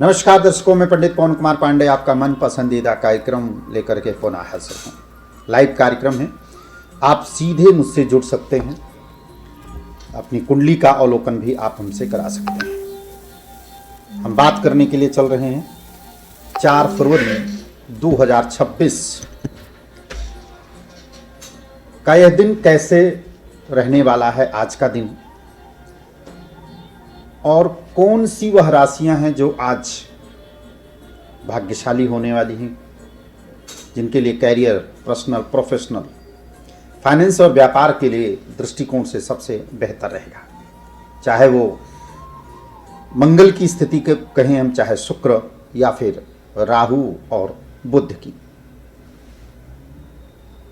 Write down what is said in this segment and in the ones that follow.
नमस्कार दर्शकों, मैं पंडित पवन कुमार पांडे आपका मन पसंदीदा कार्यक्रम लेकर के पुनः हाजिर हूँ। लाइव कार्यक्रम है, आप सीधे मुझसे जुड़ सकते हैं, अपनी कुंडली का अवलोकन भी आप हमसे करा सकते हैं। हम बात करने के लिए चल रहे हैं 4 फरवरी 2026 का यह दिन कैसे रहने वाला है, आज का दिन, और कौन सी वह राशियां हैं जो आज भाग्यशाली होने वाली हैं, जिनके लिए कैरियर, पर्सनल, प्रोफेशनल, फाइनेंस और व्यापार के लिए दृष्टिकोण से सबसे बेहतर रहेगा। चाहे वो मंगल की स्थिति के कहें हम, चाहे शुक्र या फिर राहु और बुध की।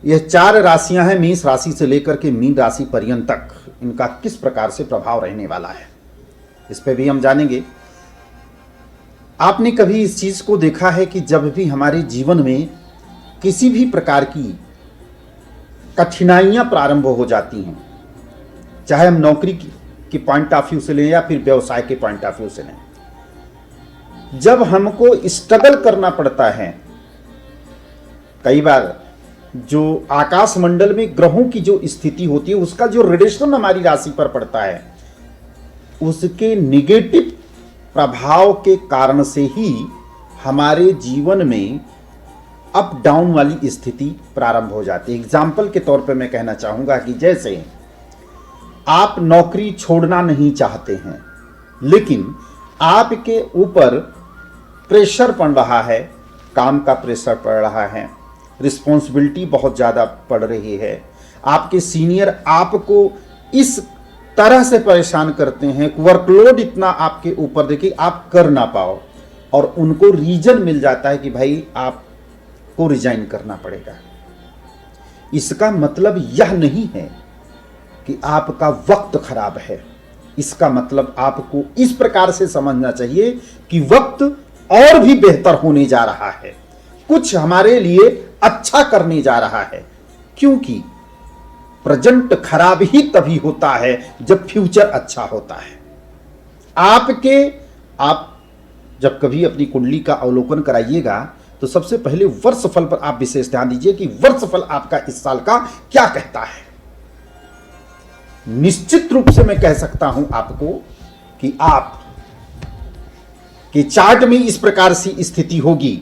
यह 4 राशियां हैं, मेष राशि से लेकर के मीन राशि पर्यंत तक इनका किस प्रकार से प्रभाव रहने वाला है, इस पे भी हम जानेंगे। आपने कभी इस चीज को देखा है कि जब भी हमारे जीवन में किसी भी प्रकार की कठिनाइयां प्रारंभ हो जाती हैं, चाहे हम नौकरी की पॉइंट ऑफ व्यू से लें या फिर व्यवसाय के पॉइंट ऑफ व्यू से लें, जब हमको स्ट्रगल करना पड़ता है, कई बार जो आकाश मंडल में ग्रहों की जो स्थिति होती है उसका जो रेडिएशन हमारी राशि पर पड़ता है, उसके निगेटिव प्रभाव के कारण से ही हमारे जीवन में अप डाउन वाली स्थिति प्रारंभ हो जाती है। एग्जाम्पल के तौर पे मैं कहना चाहूँगा कि जैसे आप नौकरी छोड़ना नहीं चाहते हैं, लेकिन आपके ऊपर प्रेशर पड़ रहा है, काम का प्रेशर पड़ रहा है, रिस्पॉन्सिबिलिटी बहुत ज़्यादा पड़ रही है, आपके सीनियर आपको इस तरह से परेशान करते हैं, वर्कलोड इतना आपके ऊपर देखिए आप कर ना पाओ, और उनको रीजन मिल जाता है कि भाई आपको रिजाइन करना पड़ेगा। इसका मतलब यह नहीं है कि आपका वक्त खराब है, इसका मतलब आपको इस प्रकार से समझना चाहिए कि वक्त और भी बेहतर होने जा रहा है, कुछ हमारे लिए अच्छा करने जा रहा है, क्योंकि प्रेजेंट खराब ही तभी होता है जब फ्यूचर अच्छा होता है। आप जब कभी अपनी कुंडली का अवलोकन कराइएगा तो सबसे पहले वर्षफल पर आप विशेष ध्यान दीजिए कि वर्षफल आपका इस साल का क्या कहता है। निश्चित रूप से मैं कह सकता हूं आपको कि आप के चार्ट में इस प्रकार से स्थिति होगी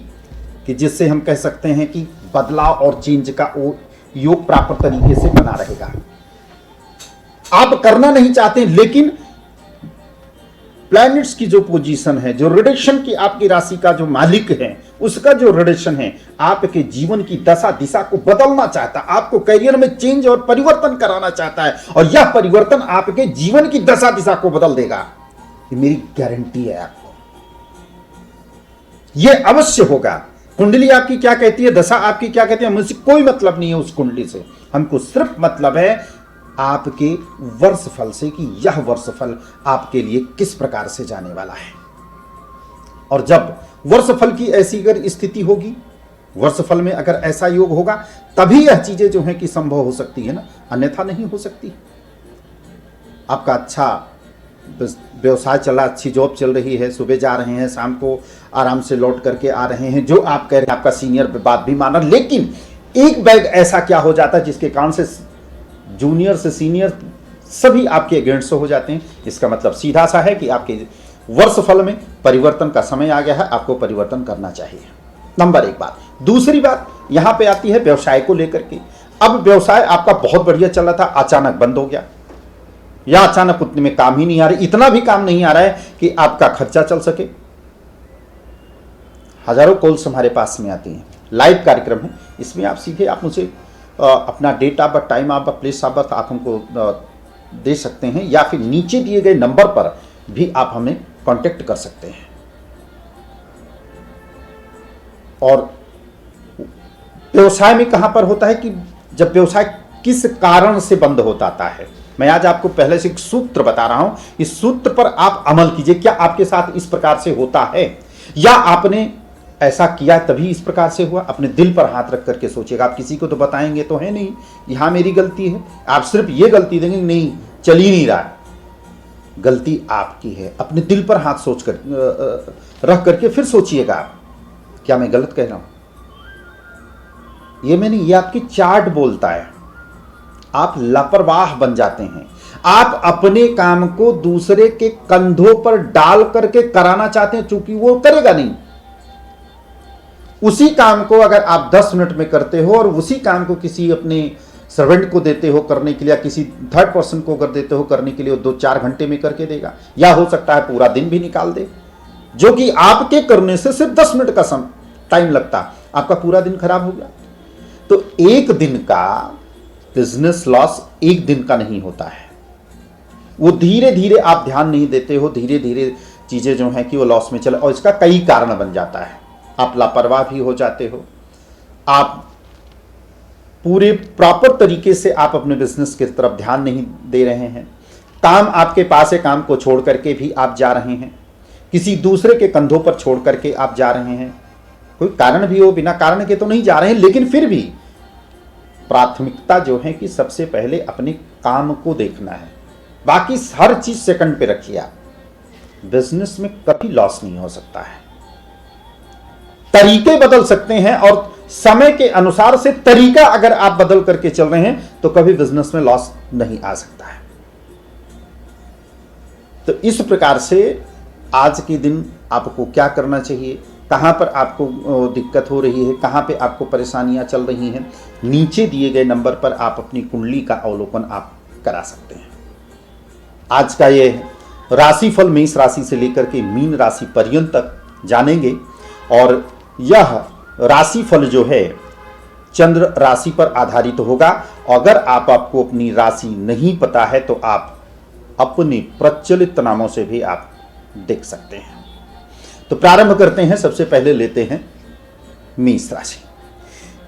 कि जिससे हम कह सकते हैं कि बदलाव और चेंज का योग प्रॉपर तरीके से बना रहेगा। आप करना नहीं चाहते, लेकिन प्लैनेट्स की जो पोजीशन है, जो रिलेशन की आपकी राशि का जो मालिक है, उसका जो रिलेशन है, आपके जीवन की दशा दिशा को बदलना चाहता है, आपको करियर में चेंज और परिवर्तन कराना चाहता है, और यह परिवर्तन आपके जीवन की दशा दिशा को बदल देगा। ये मेरी गारंटी है आपको, यह अवश्य होगा। कुंडली आपकी क्या कहती है, दशा आपकी क्या कहती है, मुझसे कोई मतलब नहीं है उस कुंडली से, हमको सिर्फ मतलब है आपके वर्षफल से कि यह वर्षफल आपके लिए किस प्रकार से जाने वाला है। और जब वर्षफल की ऐसी अगर स्थिति होगी, वर्षफल में अगर ऐसा योग होगा, तभी यह चीजें जो हैं कि संभव हो सकती है ना, अन्यथा नहीं हो सकती। आपका अच्छा व्यवसाय चला, अच्छी जॉब चल रही है, सुबह जा रहे हैं, शाम को आराम से लौट करके आ रहे हैं, जो आप कह रहे हैं आपका सीनियर बात भी माना, लेकिन एक बैग ऐसा क्या हो जाता है जिसके कारण से जूनियर से सीनियर सभी आपके अगेंस्ट हो जाते हैं। इसका मतलब सीधा सा है कि आपके वर्षफल में परिवर्तन का समय आ गया है, आपको परिवर्तन करना चाहिए। नंबर 1 बात। दूसरी बात यहां पे आती है व्यवसाय को लेकर के। अब व्यवसाय आपका बहुत बढ़िया चल रहा था, अचानक बंद हो गया, या अचानक उतने में काम ही नहीं आ रहा, इतना भी काम नहीं आ रहा है कि आपका खर्चा चल सके। हजारों कॉल्स हमारे पास में आती हैं, लाइव कार्यक्रम है, इसमें आप सीधे आप मुझे अपना date of birth, time of birth, place of birth आप हमको दे सकते हैं, या फिर नीचे दिए गए नंबर पर भी आप हमें कांटेक्ट कर सकते हैं। और व्यवसाय में कहां पर होता है कि जब व्यवसाय किस कारण से बंद हो जाता है, मैं आज आपको पहले से एक सूत्र बता रहा हूं, इस सूत्र पर आप अमल कीजिए। क्या आपके साथ इस प्रकार से होता है, या आपने ऐसा किया तभी इस प्रकार से हुआ? अपने दिल पर हाथ रख करके सोचिएगा। आप किसी को तो बताएंगे तो है नहीं, यहां मेरी गलती है, आप सिर्फ ये गलती देंगे नहीं चल ही नहीं रहा है, गलती आपकी है। अपने दिल पर हाथ सोच कर रख करके फिर सोचिएगा आप, क्या मैं गलत कह रहा हूं? ये मैं नहीं, ये आपकी चार्ट बोलता है। आप लापरवाह बन जाते हैं। आप अपने काम को दूसरे के कंधों पर डाल करके कराना चाहते हैं, चूंकि वो करेगा नहीं। उसी काम को अगर आप 10 मिनट में करते हो और उसी काम को किसी अपने सर्वेंट को देते हो करने के लिए, या किसी थर्ड पर्सन को अगर देते हो करने के लिए, वो 2-4 घंटे में करके देगा, या हो सकता है पूरा दिन भी निकाल दे, जो कि आपके करने से सिर्फ 10 मिनट का टाइम लगता, आपका पूरा दिन खराब हो गया। तो एक दिन का बिजनेस लॉस एक दिन का नहीं होता है, वो धीरे धीरे आप ध्यान नहीं देते हो, धीरे धीरे चीजें जो हैं कि वो लॉस में चले, और इसका कई कारण बन जाता है। आप लापरवाह भी हो जाते हो, आप पूरे प्रॉपर तरीके से आप अपने बिजनेस की तरफ ध्यान नहीं दे रहे हैं, काम आपके पास है, काम को छोड़ करके भी आप जा रहे हैं, किसी दूसरे के कंधों पर छोड़ करके आप जा रहे हैं। कोई कारण भी हो, बिना कारण के तो नहीं जा रहे हैं, लेकिन फिर भी प्राथमिकता जो है कि सबसे पहले अपने काम को देखना है, बाकी हर चीज सेकंड पे रखिए। आप बिजनेस में कभी लॉस नहीं हो सकता है। तरीके बदल सकते हैं, और समय के अनुसार से तरीका अगर आप बदल करके चल रहे हैं तो कभी बिजनेस में लॉस नहीं आ सकता है। तो इस प्रकार से आज के दिन आपको क्या करना चाहिए, कहां पर आपको दिक्कत हो रही है, कहां पे आपको परेशानियां चल रही हैं, नीचे दिए गए नंबर पर आप अपनी कुंडली का अवलोकन आप करा सकते हैं। आज का ये राशिफल मेष राशि से लेकर के मीन राशि पर्यंत तक जानेंगे, और यह राशिफल जो है चंद्र राशि पर आधारित होगा। अगर आपको अपनी राशि नहीं पता है तो आप अपने प्रचलित नामों से भी आप देख सकते हैं। तो प्रारंभ करते हैं। सबसे पहले लेते हैं मेष राशि।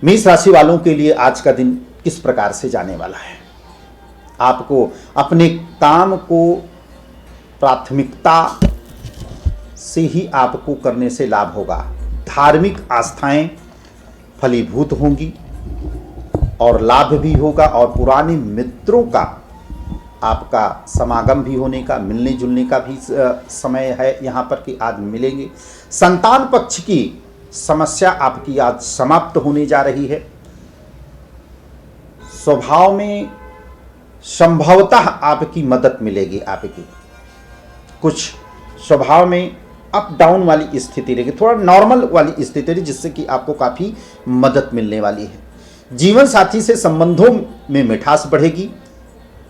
मेष राशि वालों के लिए आज का दिन किस प्रकार से जाने वाला है। आपको अपने काम को प्राथमिकता से ही आपको करने से लाभ होगा। धार्मिक आस्थाएं फलीभूत होंगी और लाभ भी होगा, और पुराने मित्रों का आपका समागम भी होने का, मिलने जुलने का भी समय है यहाँ पर कि आज मिलेंगे। संतान पक्ष की समस्या आपकी आज समाप्त होने जा रही है। स्वभाव में संभवतः आपकी मदद मिलेगी। आपकी कुछ स्वभाव में अप डाउन वाली स्थिति रहेगी, थोड़ा नॉर्मल वाली स्थिति रहेगी, जिससे कि आपको काफ़ी मदद मिलने वाली है। जीवन साथी से संबंधों में मिठास बढ़ेगी।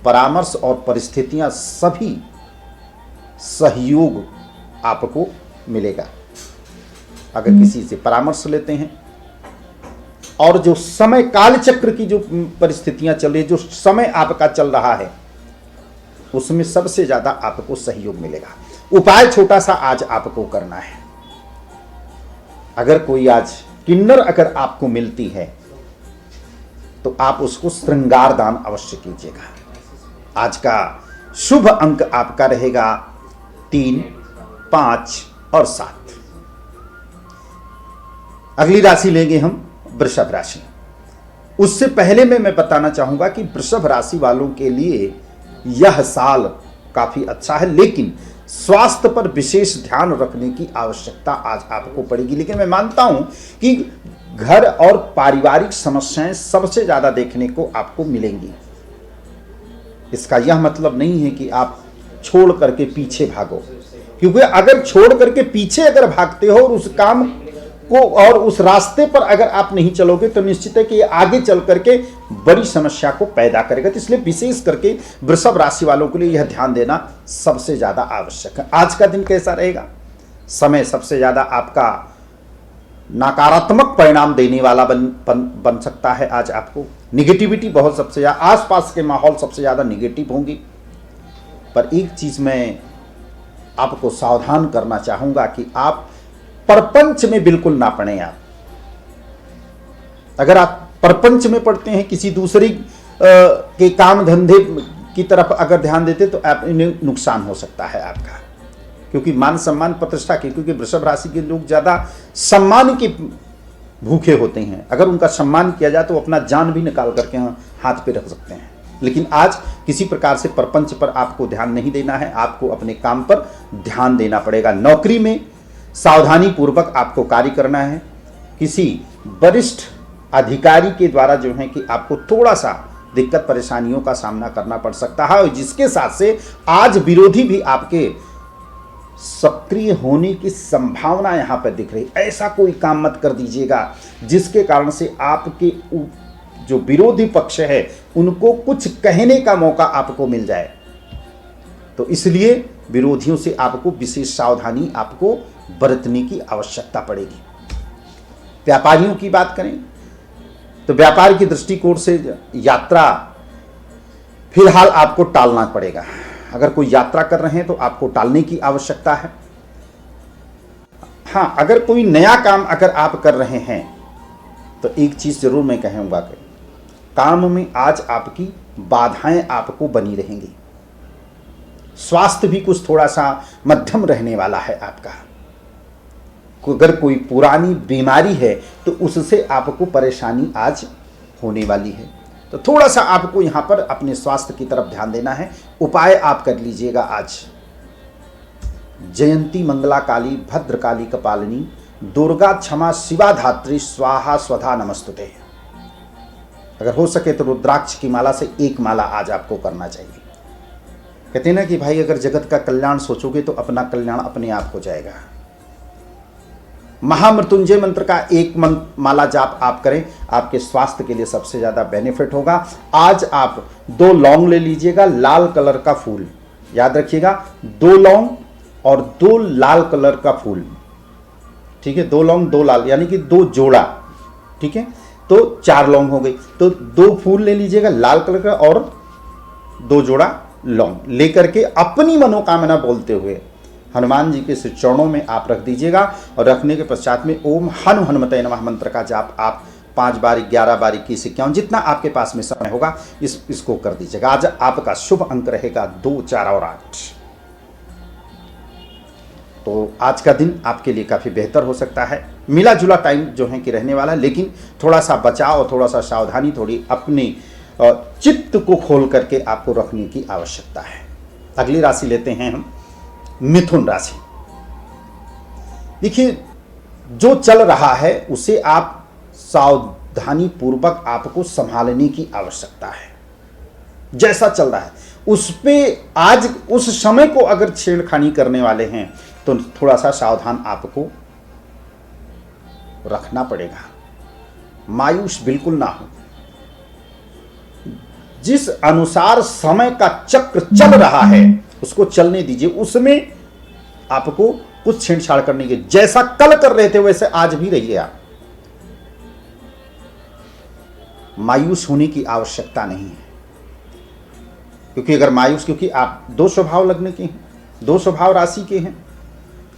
परामर्श और परिस्थितियां सभी सहयोग आपको मिलेगा। अगर किसी से परामर्श लेते हैं, और जो समय काल चक्र की जो परिस्थितियां चल रही है, जो समय आपका चल रहा है, उसमें सबसे ज़्यादा आपको सहयोग मिलेगा। उपाय छोटा सा आज आपको करना है। अगर कोई आज किन्नर अगर आपको मिलती है तो आप उसको श्रृंगार दान अवश्य कीजिएगा। आज का शुभ अंक आपका रहेगा 3, 5 और 7। अगली राशि लेंगे हम वृषभ राशि। उससे पहले मैं बताना चाहूंगा कि वृषभ राशि वालों के लिए यह साल काफी अच्छा है, लेकिन स्वास्थ्य पर विशेष ध्यान रखने की आवश्यकता आज आपको पड़ेगी। लेकिन मैं मानता हूं कि घर और पारिवारिक समस्याएं सबसे ज्यादा देखने को आपको मिलेंगी। इसका यह मतलब नहीं है कि आप छोड़ करके पीछे भागो, क्योंकि अगर छोड़ करके पीछे अगर भागते हो और उस काम को और उस रास्ते पर अगर आप नहीं चलोगे तो निश्चित है कि ये आगे चल करके बड़ी समस्या को पैदा करेगा। तो इसलिए विशेष करके वृषभ राशि वालों के लिए यह ध्यान देना सबसे ज्यादा आवश्यक है। आज का दिन कैसा रहेगा? समय सबसे ज्यादा आपका नकारात्मक परिणाम देने वाला बन सकता है। आज आपको निगेटिविटी बहुत सबसे ज्यादा, आसपास के माहौल सबसे ज्यादा निगेटिव होंगी। पर एक चीज मैं आपको सावधान करना चाहूंगा कि आप परपंच में बिल्कुल ना पड़े। आप अगर आप परपंच में पड़ते हैं, किसी दूसरे के काम धंधे की तरफ अगर ध्यान देते तो आप इन्हें नुकसान हो सकता है आपका, क्योंकि मान सम्मान प्रतिष्ठा के, क्योंकि वृषभ राशि के लोग ज्यादा सम्मान के भूखे होते हैं। अगर उनका सम्मान किया जाए तो अपना जान भी निकाल करके हाथ पे रख सकते हैं। लेकिन आज किसी प्रकार से प्रपंच पर आपको ध्यान नहीं देना है, आपको अपने काम पर ध्यान देना पड़ेगा। नौकरी में सावधानी पूर्वक आपको कार्य करना है। किसी वरिष्ठ अधिकारी के द्वारा जो है कि आपको थोड़ा सा दिक्कत परेशानियों का सामना करना पड़ सकता है, और जिसके साथ से आज विरोधी भी आपके सक्रिय होने की संभावना यहां पर दिख रही। ऐसा कोई काम मत कर दीजिएगा जिसके कारण से आपके जो विरोधी पक्ष है उनको कुछ कहने का मौका आपको मिल जाए। तो इसलिए विरोधियों से आपको विशेष सावधानी आपको बरतने की आवश्यकता पड़ेगी। व्यापारियों की बात करें तो व्यापार की दृष्टिकोण से यात्रा फिलहाल आपको टालना पड़ेगा। अगर कोई यात्रा कर रहे हैं तो आपको टालने की आवश्यकता है। हाँ, अगर कोई नया काम अगर आप कर रहे हैं तो एक चीज जरूर मैं कहूंगा कि काम में आज आपकी बाधाएं आपको बनी रहेंगी। स्वास्थ्य भी कुछ थोड़ा सा मध्यम रहने वाला है आपका। अगर कोई पुरानी बीमारी है तो उससे आपको परेशानी आज होने वाली है। तो थोड़ा सा आपको यहां पर अपने स्वास्थ्य की तरफ ध्यान देना है। उपाय आप कर लीजिएगा आज। जयंती मंगला काली भद्रकाली कपालिनी दुर्गा क्षमा शिवा धात्री स्वाहा स्वधा नमस्तुते। अगर हो सके तो रुद्राक्ष की माला से एक माला आज आपको करना चाहिए। कहते हैं ना कि भाई अगर जगत का कल्याण सोचोगे तो अपना कल्याण अपने आप हो जाएगा। महामृत्युंजय मंत्र का एक माला जाप आप करें, आपके स्वास्थ्य के लिए सबसे ज्यादा बेनिफिट होगा। आज आप 2 लौंग ले लीजिएगा, लाल कलर का फूल, याद रखिएगा 2 लौंग और 2 लाल कलर का फूल, ठीक है। 2 लौंग 2 लाल यानी कि 2 जोड़ा, ठीक है। तो 4 लौंग हो गई। तो 2 फूल ले लीजिएगा लाल कलर का और 2 जोड़ा लौंग लेकर के अपनी मनोकामना बोलते हुए हनुमान जी के चरणों में आप रख दीजिएगा। और रखने के पश्चात में ओम हनु हनुमते नमः मंत्र का जाप आप 5 बारी 11 बारी की 51 जितना आपके पास में समय होगा इसको कर दीजिएगा। आज आपका शुभ अंक रहेगा 2, 4 और 8। तो आज का दिन आपके लिए काफी बेहतर हो सकता है। मिला जुला टाइम जो है कि रहने वाला, लेकिन थोड़ा सा बचाव और थोड़ा सा सावधानी, थोड़ी अपनी चित्त को खोल करके आपको रखने की आवश्यकता है। अगली राशि लेते हैं हम मिथुन राशि। देखिए जो चल रहा है उसे आप सावधानी पूर्वक आपको संभालने की आवश्यकता है। जैसा चल रहा है उस पे आज उस समय को अगर छेड़खानी करने वाले हैं तो थोड़ा सा सावधान आपको रखना पड़ेगा। मायूस बिल्कुल ना हो। जिस अनुसार समय का चक्र चल रहा है उसको चलने दीजिए। उसमें आपको कुछ छेड़छाड़ करने की, जैसा कल कर रहे थे वैसे आज भी रहिए आप। मायूस होने की आवश्यकता नहीं है, क्योंकि अगर मायूस, क्योंकि आप 2 स्वभाव लग्न के हैं, 2 स्वभाव राशि के हैं,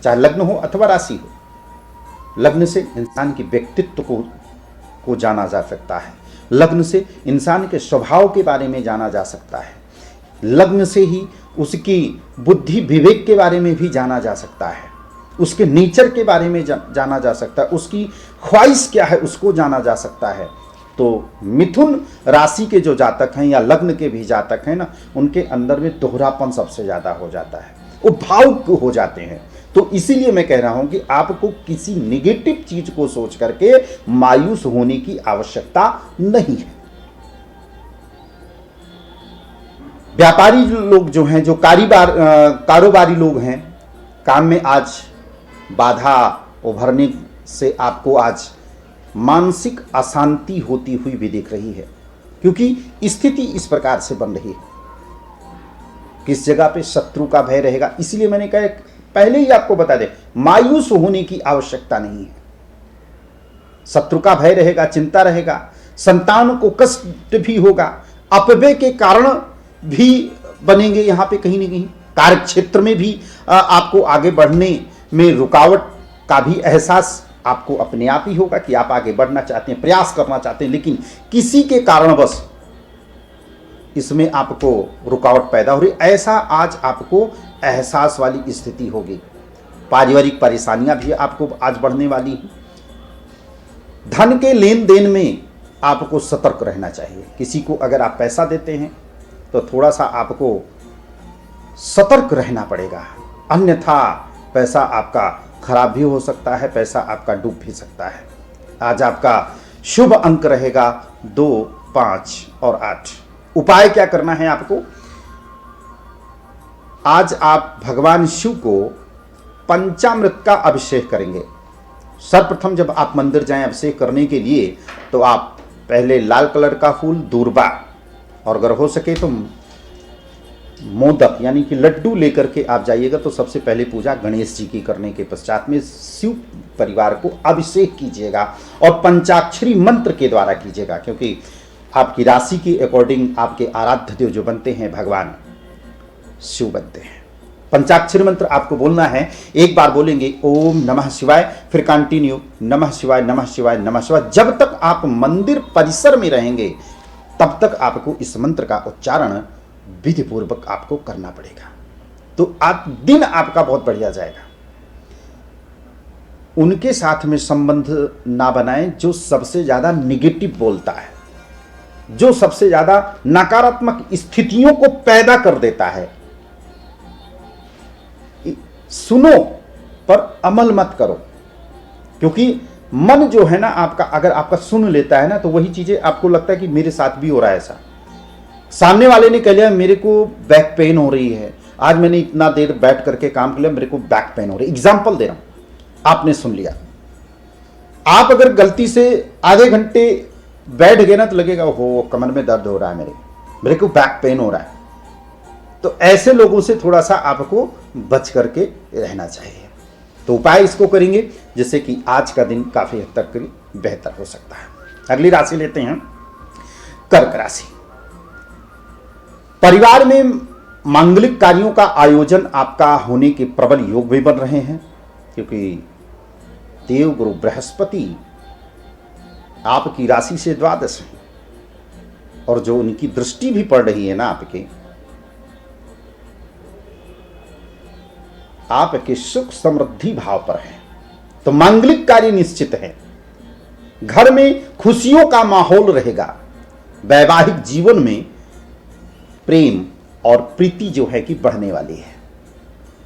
चाहे लग्न हो अथवा राशि हो। लग्न से इंसान के व्यक्तित्व को जाना जा सकता है। लग्न से इंसान के स्वभाव के बारे में जाना जा सकता है। लग्न से ही उसकी बुद्धि विवेक के बारे में भी जाना जा सकता है। उसके नेचर के बारे में जाना जा सकता है। उसकी ख्वाहिश क्या है उसको जाना जा सकता है। तो मिथुन राशि के जो जातक हैं या लग्न के भी जातक हैं ना, उनके अंदर में दोहरापन सबसे ज्यादा हो जाता है, वो भावुक हो जाते हैं। तो इसीलिए मैं कह रहा हूं कि आपको किसी निगेटिव चीज को सोच करके मायूस होने की आवश्यकता नहीं है। व्यापारी लोग जो हैं, जो कारोबारी लोग हैं, काम में आज बाधा उभरने से आपको आज मानसिक अशांति होती हुई भी दिख रही है, क्योंकि स्थिति इस प्रकार से बन रही है। किस जगह पे शत्रु का भय रहेगा, इसलिए मैंने कहा पहले ही आपको बता दें, मायूस होने की आवश्यकता नहीं है। शत्रु का भय रहेगा, चिंता रहेगा, संतान को कष्ट भी होगा, अपव्यय के कारण भी बनेंगे यहां पे कहीं ना कहीं। कार्य क्षेत्र में भी आपको आगे बढ़ने में रुकावट का भी एहसास आपको अपने आप ही होगा कि आप आगे बढ़ना चाहते हैं, प्रयास करना चाहते हैं, लेकिन किसी के कारणवश इसमें आपको रुकावट पैदा हो रही। ऐसा आज आपको एहसास वाली स्थिति होगी। पारिवारिक परेशानियां भी आपको आज बढ़ने वाली हैं। धन के लेन देन में आपको सतर्क रहना चाहिए। किसी को अगर आप पैसा देते हैं तो थोड़ा सा आपको सतर्क रहना पड़ेगा, अन्यथा पैसा आपका खराब भी हो सकता है, पैसा आपका डूब भी सकता है। आज आपका शुभ अंक रहेगा 2, 5 और 8। उपाय क्या करना है आपको? आज आप भगवान शिव को पंचामृत का अभिषेक करेंगे। सर्वप्रथम जब आप मंदिर जाएं अभिषेक करने के लिए, तो आप पहले लाल कलर का फूल, दूर्बा और अगर हो सके तो मोदक यानी कि लड्डू लेकर के आप जाइएगा। तो सबसे पहले पूजा गणेश जी की करने के पश्चात में शिव परिवार को अभिषेक कीजिएगा और पंचाक्षरी मंत्र के द्वारा कीजिएगा, क्योंकि आपकी राशि के अकॉर्डिंग आपके आराध्य देव जो बनते हैं भगवान शिव बनते हैं। पंचाक्षरी मंत्र आपको बोलना है, एक बार बोलेंगे ओम नमः शिवाय, फिर कंटिन्यू नमः शिवाय नमः शिवाय नमः शिवाय। जब तक आप मंदिर परिसर में रहेंगे तब तक आपको इस मंत्र का उच्चारण विधि पूर्वक आपको करना पड़ेगा। तो आप दिन आपका बहुत बढ़िया जाएगा। उनके साथ में संबंध ना बनाएं जो सबसे ज्यादा निगेटिव बोलता है, जो सबसे ज्यादा नकारात्मक स्थितियों को पैदा कर देता है। सुनो पर अमल मत करो, क्योंकि मन जो है ना आपका, अगर आपका सुन लेता है ना तो वही चीजें आपको लगता है कि मेरे साथ भी हो रहा है ऐसा। सामने वाले ने कह लिया मेरे को बैक पेन हो रही है, आज मैंने इतना देर बैठ करके काम किया, मेरे को बैक पेन हो रही है। एग्जाम्पल दे रहा हूं, आपने सुन लिया। आप अगर गलती से आधे घंटे बैठ गए ना तो लगेगा हो कमर में दर्द हो रहा है, मेरे को बैक पेन हो रहा है। तो ऐसे लोगों से थोड़ा सा आपको बच करके रहना चाहिए। तो उपाय इसको करेंगे जिससे कि आज का दिन काफी हद तक बेहतर हो सकता है। अगली राशि लेते हैं कर्क राशि। परिवार में मांगलिक कार्यों का आयोजन आपका होने के प्रबल योग भी बन रहे हैं, क्योंकि देवगुरु बृहस्पति आपकी राशि से द्वादश है और जो उनकी दृष्टि भी पड़ रही है ना आपके सुख समृद्धि भाव पर है। तो मांगलिक कार्य निश्चित है, घर में खुशियों का माहौल रहेगा। वैवाहिक जीवन में प्रेम और प्रीति जो है कि बढ़ने वाली है।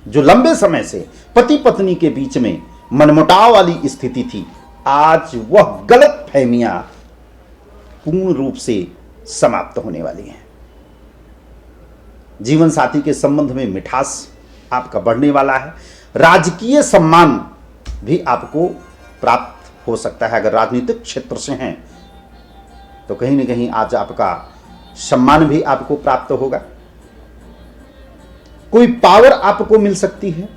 जो लंबे समय से पति पत्नी के बीच में मनमुटाव वाली स्थिति थी, आज वह गलत फहमियां पूर्ण रूप से समाप्त होने वाली हैं। जीवन साथी के संबंध में मिठास आपका बढ़ने वाला है। राजकीय सम्मान भी आपको प्राप्त हो सकता है। अगर राजनीतिक क्षेत्र से हैं तो कहीं ना कहीं आज आपका सम्मान भी आपको प्राप्त होगा। कोई पावर आपको मिल सकती है,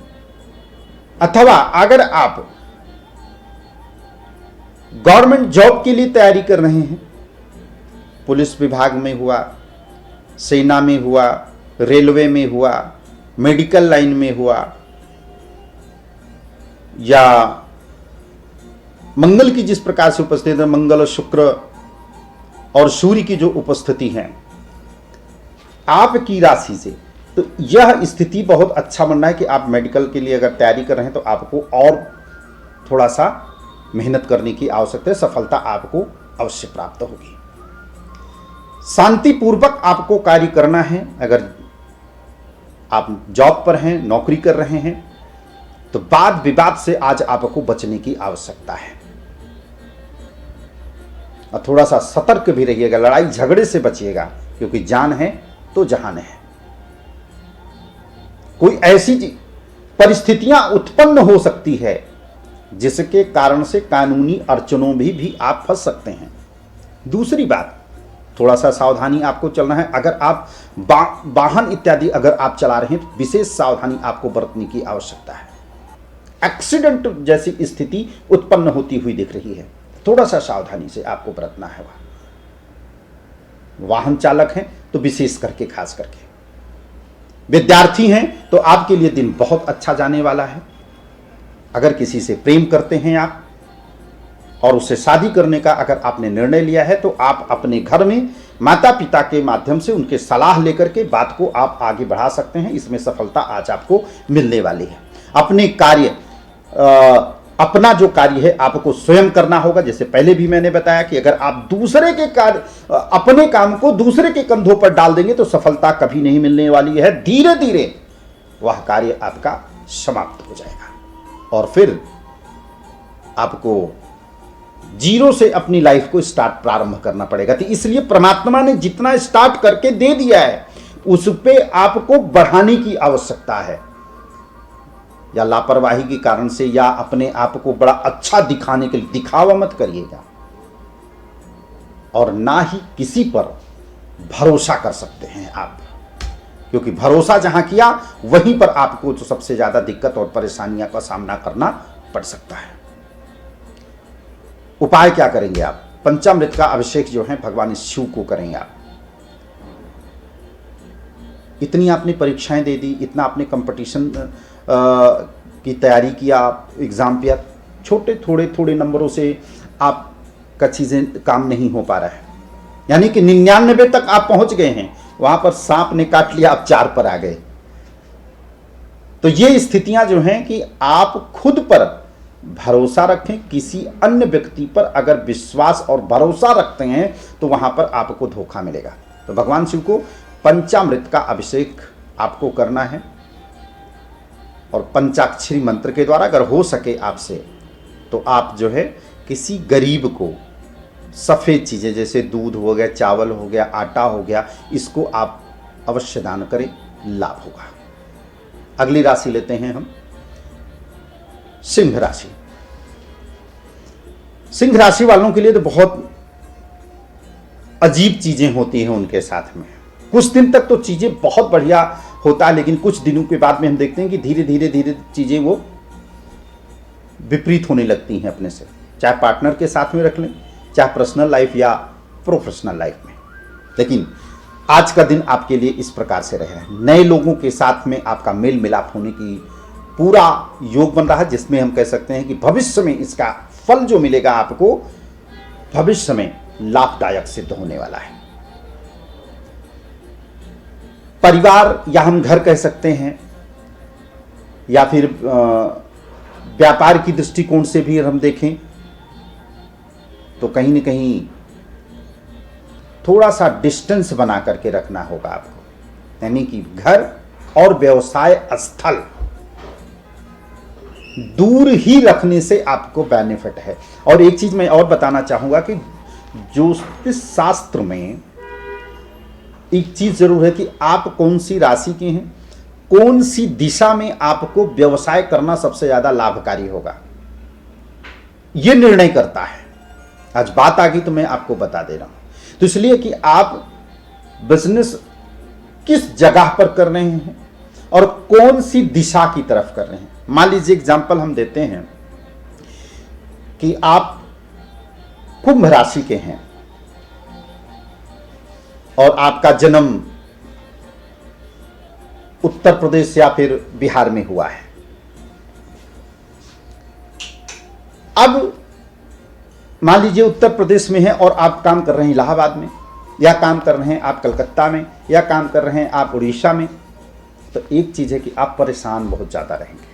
अथवा अगर आप गवर्नमेंट जॉब के लिए तैयारी कर रहे हैं, पुलिस विभाग में हुआ, सेना में हुआ, रेलवे में हुआ, मेडिकल लाइन में हुआ, या मंगल की जिस प्रकार से उपस्थिति है, मंगल शुक्र और सूर्य की जो उपस्थिति है आपकी राशि से, तो यह स्थिति बहुत अच्छा बनना है कि आप मेडिकल के लिए अगर तैयारी कर रहे हैं तो आपको और थोड़ा सा मेहनत करने की आवश्यकता है। सफलता आपको अवश्य प्राप्त होगी। शांतिपूर्वक आपको कार्य करना है। अगर आप जॉब पर हैं, नौकरी कर रहे हैं, तो वाद विवाद से आज आपको बचने की आवश्यकता है और थोड़ा सा सतर्क भी रहिएगा। लड़ाई झगड़े से बचिएगा, क्योंकि जान है तो जहान है। कोई ऐसी परिस्थितियां उत्पन्न हो सकती है जिसके कारण से कानूनी अड़चनों भी आप फंस सकते हैं। दूसरी बात, थोड़ा सा सावधानी आपको चलना है। अगर आप वाहन इत्यादि अगर आप चला रहे हैं तो विशेष सावधानी आपको बरतने की आवश्यकता है। एक्सीडेंट जैसी स्थिति उत्पन्न होती हुई दिख रही है, थोड़ा सा सावधानी से आपको बरतना है। वाहन चालक हैं तो विशेष करके, खास करके विद्यार्थी हैं तो आपके लिए दिन बहुत अच्छा जाने वाला है। अगर किसी से प्रेम करते हैं आप और उससे शादी करने का अगर आपने निर्णय लिया है, तो आप अपने घर में माता पिता के माध्यम से उनके सलाह लेकर के बात को आप आगे बढ़ा सकते हैं। इसमें सफलता आज आपको मिलने वाली है। अपने कार्य अपना जो कार्य है आपको स्वयं करना होगा। जैसे पहले भी मैंने बताया कि अगर आप दूसरे के कार्य, अपने काम को दूसरे के कंधों पर डाल देंगे तो सफलता कभी नहीं मिलने वाली है। धीरे धीरे वह कार्य आपका समाप्त हो जाएगा और फिर आपको जीरो से अपनी लाइफ को प्रारंभ करना पड़ेगा। तो इसलिए परमात्मा ने जितना स्टार्ट करके दे दिया है उस पे आपको बढ़ाने की आवश्यकता है। या लापरवाही के कारण से या अपने आप को बड़ा अच्छा दिखाने के लिए दिखावा मत करिएगा और ना ही किसी पर भरोसा कर सकते हैं आप, क्योंकि भरोसा जहां किया वहीं पर आपको तो सबसे ज्यादा दिक्कत और परेशानियां का सामना करना पड़ सकता है। उपाय क्या करेंगे आप? पंचामृत का अभिषेक जो है भगवान शिव को करेंगे आप। इतनी आपने परीक्षाएं दे दी, इतना आपने कंपटीशन की तैयारी किया, एग्जाम किया, छोटे थोड़े नंबरों से आपका चीजें काम नहीं हो पा रहा है, यानी कि 99 तक आप पहुंच गए हैं, वहां पर सांप ने काट लिया, आप 4 पर आ गए। तो ये स्थितियां जो हैं कि आप खुद पर भरोसा रखें। किसी अन्य व्यक्ति पर अगर विश्वास और भरोसा रखते हैं तो वहां पर आपको धोखा मिलेगा। तो भगवान शिव को पंचामृत का अभिषेक आपको करना है और पंचाक्षरी मंत्र के द्वारा, अगर हो सके आपसे तो आप जो है किसी गरीब को सफ़ेद चीज़ें जैसे दूध हो गया, चावल हो गया, आटा हो गया, इसको आप अवश्य दान करें, लाभ होगा। अगली राशि लेते हैं हम सिंह राशि। सिंह राशि वालों के लिए तो बहुत अजीब चीजें होती हैं उनके साथ में। कुछ दिन तक तो चीजें बहुत बढ़िया होता है, लेकिन कुछ दिनों के बाद में हम देखते हैं कि धीरे धीरे चीजें वो विपरीत होने लगती हैं अपने से, चाहे पार्टनर के साथ में रख लें, चाहे पर्सनल लाइफ या प्रोफेशनल लाइफ में। लेकिन आज का दिन आपके लिए इस प्रकार से रहे हैं। नए लोगों के साथ में आपका मेल मिलाप होने की पूरा योग बन रहा है, जिसमें हम कह सकते हैं कि भविष्य में इसका फल जो मिलेगा आपको भविष्य में लाभदायक सिद्ध होने वाला है। परिवार या हम घर कह सकते हैं या फिर व्यापार की दृष्टिकोण से भी हम देखें तो कहीं न कहीं थोड़ा सा डिस्टेंस बना करके रखना होगा आपको, यानी कि घर और व्यवसाय स्थल दूर ही रखने से आपको बेनिफिट है। और एक चीज मैं और बताना चाहूंगा कि ज्योतिष शास्त्र में एक चीज जरूर है कि आप कौन सी राशि के हैं, कौन सी दिशा में आपको व्यवसाय करना सबसे ज्यादा लाभकारी होगा, यह निर्णय करता है। आज बात आ गई तो मैं आपको बता दे रहा हूं। तो इसलिए कि आप बिजनेस किस जगह पर कर रहे हैं और कौन सी दिशा की तरफ कर रहे हैं। मान लीजिए एग्जाम्पल हम देते हैं कि आप कुंभ राशि के हैं और आपका जन्म उत्तर प्रदेश या फिर बिहार में हुआ है। अब मान लीजिए उत्तर प्रदेश में है और आप काम कर रहे हैं इलाहाबाद में, या काम कर रहे हैं आप कलकत्ता में, या काम कर रहे हैं आप उड़ीसा में, तो एक चीज है कि आप परेशान बहुत ज्यादा रहेंगे।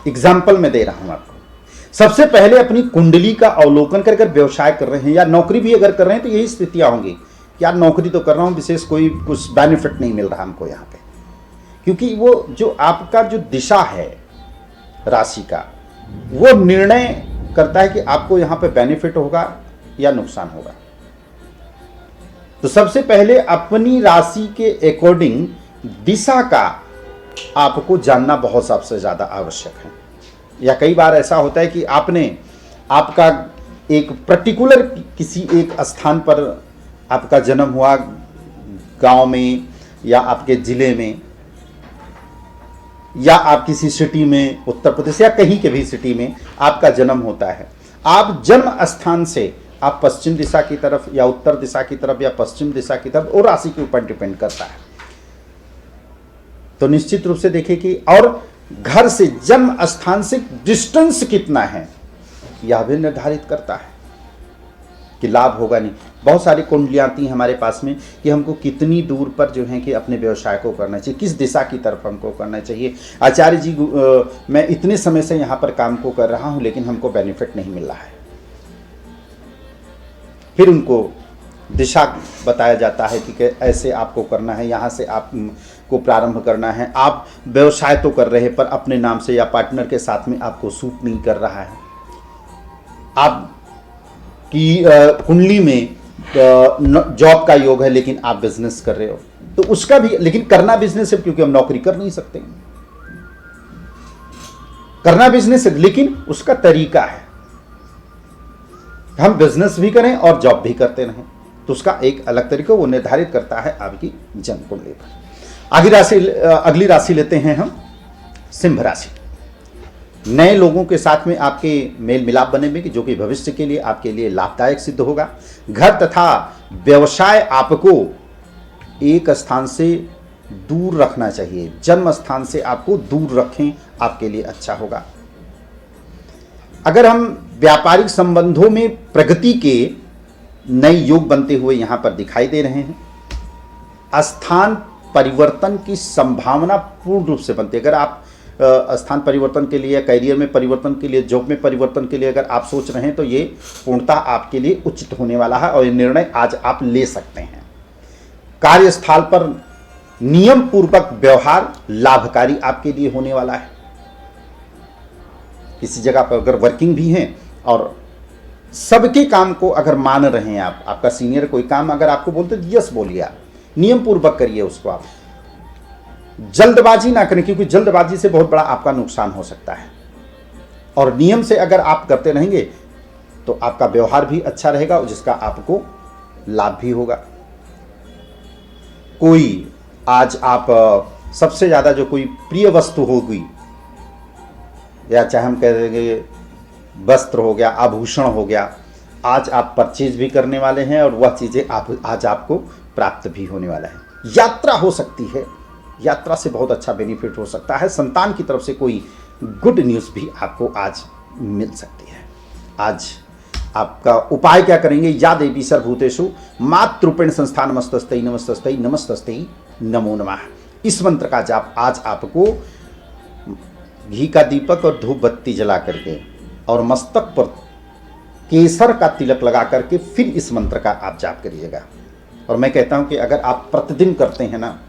एग्जाम्पल मैं दे रहा हूं आपको। सबसे पहले अपनी कुंडली का अवलोकन कर व्यवसाय कर रहे हैं या नौकरी भी अगर कर रहे हैं तो यही स्थितियां होंगी कि यार नौकरी तो कर रहा हूं, विशेष कोई कुछ बेनिफिट नहीं मिल रहा हमको यहाँ पे, क्योंकि वो जो आपका जो दिशा है राशि का वो निर्णय करता है कि आपको यहाँ पे बेनिफिट होगा या नुकसान होगा। तो सबसे पहले अपनी राशि के अकॉर्डिंग दिशा का आपको जानना बहुत सबसे ज्यादा आवश्यक है। या कई बार ऐसा होता है कि आपका एक पर्टिकुलर किसी एक स्थान पर आपका जन्म हुआ, गांव में या आपके जिले में, या आप किसी सिटी में उत्तर प्रदेश या कहीं के भी सिटी में आपका जन्म होता है। आप जन्म स्थान से आप पश्चिम दिशा की तरफ या उत्तर दिशा की तरफ या पश्चिम दिशा की तरफ और राशि के ऊपर डिपेंड करता है। तो निश्चित रूप से देखिए कि और घर से जन्म स्थान से डिस्टेंस कितना है यह भी निर्धारित करता है। कि लाभ होगा नहीं। बहुत सारी कुंडलियाँ आती हैं हमारे पास में कि हमको कितनी दूर पर जो है कि अपने व्यवसाय को करना चाहिए, किस दिशा की तरफ हमको करना चाहिए। आचार्य जी मैं इतने समय से यहाँ पर काम को कर रहा हूँ लेकिन हमको बेनिफिट नहीं मिल रहा है। फिर उनको दिशा बताया जाता है कि ऐसे आपको करना है, यहाँ से आपको प्रारंभ करना है। आप व्यवसाय तो कर रहे हैं पर अपने नाम से या पार्टनर के साथ में आपको सूट नहीं कर रहा है। आप की कुंडली में जॉब का योग है लेकिन आप बिजनेस कर रहे हो, तो उसका भी, लेकिन करना बिजनेस है क्योंकि हम नौकरी कर नहीं सकते। करना बिजनेस है लेकिन उसका तरीका है, हम बिजनेस भी करें और जॉब भी करते रहें, तो उसका एक अलग तरीका वो निर्धारित करता है आपकी जन्म कुंडली पर। अगली राशि लेते हैं हम सिंह राशि। नए लोगों के साथ में आपके मेल मिलाप बनेंगे जो कि भविष्य के लिए आपके लिए लाभदायक सिद्ध होगा। घर तथा व्यवसाय आपको एक स्थान से दूर रखना चाहिए, जन्म स्थान से आपको दूर रखें, आपके लिए अच्छा होगा। अगर हम व्यापारिक संबंधों में प्रगति के नए योग बनते हुए यहां पर दिखाई दे रहे हैं। स्थान परिवर्तन की संभावना पूर्ण रूप से बनती है। अगर आप स्थान परिवर्तन के लिए, करियर में परिवर्तन के लिए, जॉब में परिवर्तन के लिए अगर आप सोच रहे हैं तो ये पूर्णतः आपके लिए उचित होने वाला है और ये निर्णय आज आप ले सकते हैं। कार्यस्थल पर नियम पूर्वक व्यवहार लाभकारी आपके लिए होने वाला है। किसी जगह पर अगर वर्किंग भी हैं और सबके काम को अगर मान रहे हैं आप, आपका सीनियर कोई काम अगर आपको बोलते तो यस बोलिए, आप नियम पूर्वक करिए उसको, आप जल्दबाजी ना करें क्योंकि जल्दबाजी से बहुत बड़ा आपका नुकसान हो सकता है। और नियम से अगर आप करते रहेंगे तो आपका व्यवहार भी अच्छा रहेगा और जिसका आपको लाभ भी होगा। कोई आज आप सबसे ज्यादा जो कोई प्रिय वस्तु होगी, या चाहे हम कह देंगे वस्त्र हो गया, आभूषण हो गया, आज आप परचेज भी करने वाले हैं और वह चीजें आज आपको प्राप्त भी होने वाला है। यात्रा हो सकती है, यात्रा से बहुत अच्छा बेनिफिट हो सकता है। संतान की तरफ से कोई गुड न्यूज़ भी आपको आज मिल सकती है। आज आपका उपाय क्या करेंगे? या देवी सर्वभूतेषु मातृरूपेण संस्थान नमस्तस्ते नमस्तस्ते नमस्तस्ते नमो नमः। इस मंत्र का जाप आज आपको घी का दीपक और धूप बत्ती जला करके और मस्तक पर केसर का तिलक लगा करके फिर इस मंत्र का आप जाप करिएगा। और मैं कहता हूं कि अगर आप प्रतिदिन करते हैं ना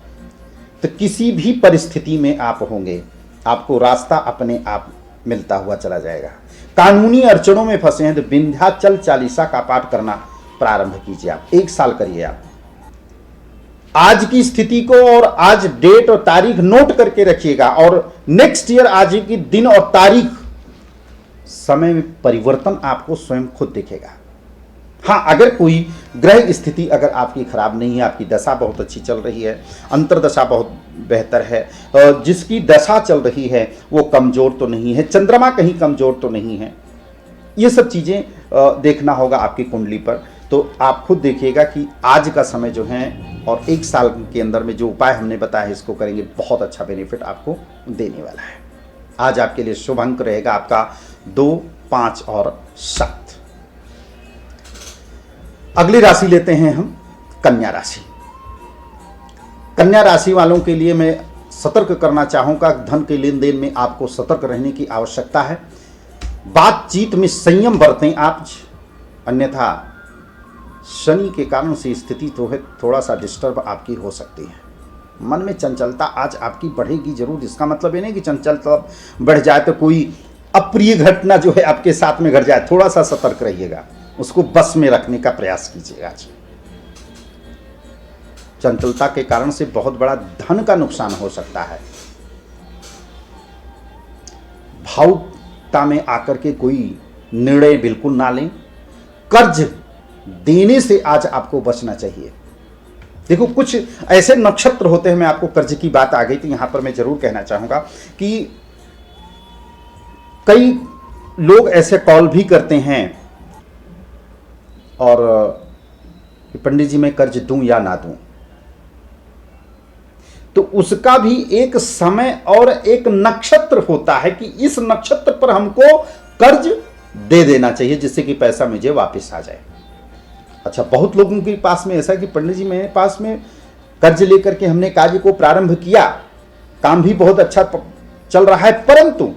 तो किसी भी परिस्थिति में आप होंगे, आपको रास्ता अपने आप मिलता हुआ चला जाएगा। कानूनी अड़चनों में फंसे हैं तो विंध्याचल चालीसा का पाठ करना प्रारंभ कीजिए। आप 1 साल करिए। आप आज की स्थिति को और आज डेट और तारीख नोट करके रखिएगा और नेक्स्ट ईयर आज की दिन और तारीख समय में परिवर्तन आपको स्वयं खुद दिखेगा। हाँ, अगर कोई ग्रह स्थिति अगर आपकी खराब नहीं है, आपकी दशा बहुत अच्छी चल रही है, अंतर्दशा बहुत बेहतर है, जिसकी दशा चल रही है वो कमजोर तो नहीं है, चंद्रमा कहीं कमजोर तो नहीं है, ये सब चीजें देखना होगा आपकी कुंडली पर। तो आप खुद देखिएगा कि आज का समय जो है और 1 साल के अंदर में जो उपाय हमने बताया है इसको करेंगे, बहुत अच्छा बेनिफिट आपको देने वाला है। आज आपके लिए शुभ अंक रहेगा आपका 2, 5 और 7। अगली राशि लेते हैं हम कन्या राशि। कन्या राशि वालों के लिए मैं सतर्क करना चाहूंगा, धन के लेन देन में आपको सतर्क रहने की आवश्यकता है। बातचीत में संयम बरतें आप, अन्यथा शनि के कारण से स्थिति तो है थोड़ा सा डिस्टर्ब आपकी हो सकती है। मन में चंचलता आज आपकी बढ़ेगी जरूर। इसका मतलब ये नहीं कि चंचलता बढ़ जाए तो कोई अप्रिय घटना जो है आपके साथ में घट जाए, थोड़ा सा सतर्क रहिएगा, उसको बस में रखने का प्रयास कीजिएगा। आज चंचलता के कारण से बहुत बड़ा धन का नुकसान हो सकता है। भावुकता में आकर के कोई निर्णय बिल्कुल ना लें। कर्ज देने से आज आपको बचना चाहिए। देखो, कुछ ऐसे नक्षत्र होते हैं, मैं आपको कर्ज की बात आ गई तो यहां पर मैं जरूर कहना चाहूंगा कि कई लोग ऐसे कॉल भी करते हैं और पंडित जी मैं कर्ज दूं या ना दूं, तो उसका भी एक समय और एक नक्षत्र होता है कि इस नक्षत्र पर हमको कर्ज दे देना चाहिए जिससे कि पैसा मुझे वापस आ जाए। अच्छा, बहुत लोगों के पास में ऐसा कि पंडित जी मेरे पास में कर्ज लेकर के हमने कार्य को प्रारंभ किया, काम भी बहुत अच्छा चल रहा है, परंतु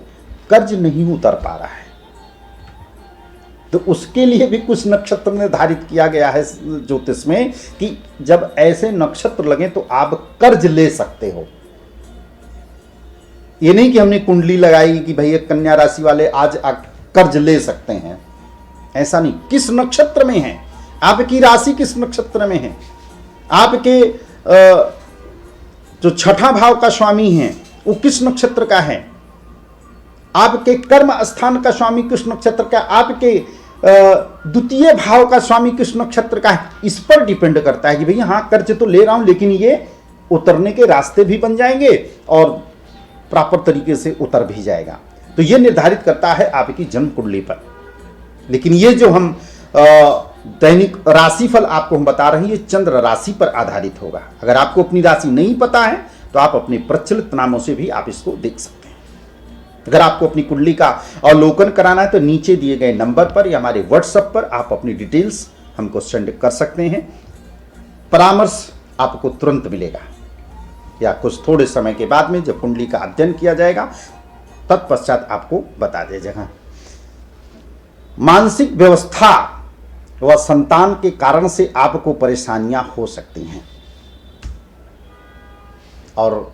कर्ज नहीं उतर पा रहा है। तो उसके लिए भी कुछ नक्षत्र निर्धारित किया गया है ज्योतिष में कि जब ऐसे नक्षत्र लगे तो आप कर्ज ले सकते हो। ये नहीं कि हमने कुंडली लगाई कि भैया कन्या राशि वाले आज कर्ज ले सकते हैं, ऐसा नहीं। किस नक्षत्र में है, आपकी राशि किस नक्षत्र में है, आपके जो छठा भाव का स्वामी है वो किस नक्षत्र का है, आपके कर्म स्थान का स्वामी किस नक्षत्र का, आपके द्वितीय भाव का स्वामी किस नक्षत्र का है, इस पर डिपेंड करता है कि भैया हाँ कर्ज तो ले रहा हूं लेकिन ये उतरने के रास्ते भी बन जाएंगे और प्रॉपर तरीके से उतर भी जाएगा। तो ये निर्धारित करता है आपकी जन्म कुंडली पर। लेकिन ये जो हम दैनिक राशिफल आपको हम बता रहे हैं, ये चंद्र राशि पर आधारित होगा। अगर आपको अपनी राशि नहीं पता है तो आप अपने प्रचलित नामों से भी आप इसको देख सकते हैं। अगर आपको अपनी कुंडली का अवलोकन कराना है तो नीचे दिए गए नंबर पर या हमारे व्हाट्सएप पर आप अपनी डिटेल्स हमको सेंड कर सकते हैं। परामर्श आपको तुरंत मिलेगा या कुछ थोड़े समय के बाद में जब कुंडली का अध्ययन किया जाएगा तत्पश्चात आपको बता दिया जाएगा। मानसिक व्यवस्था व संतान के कारण से आपको परेशानियां हो सकती हैं और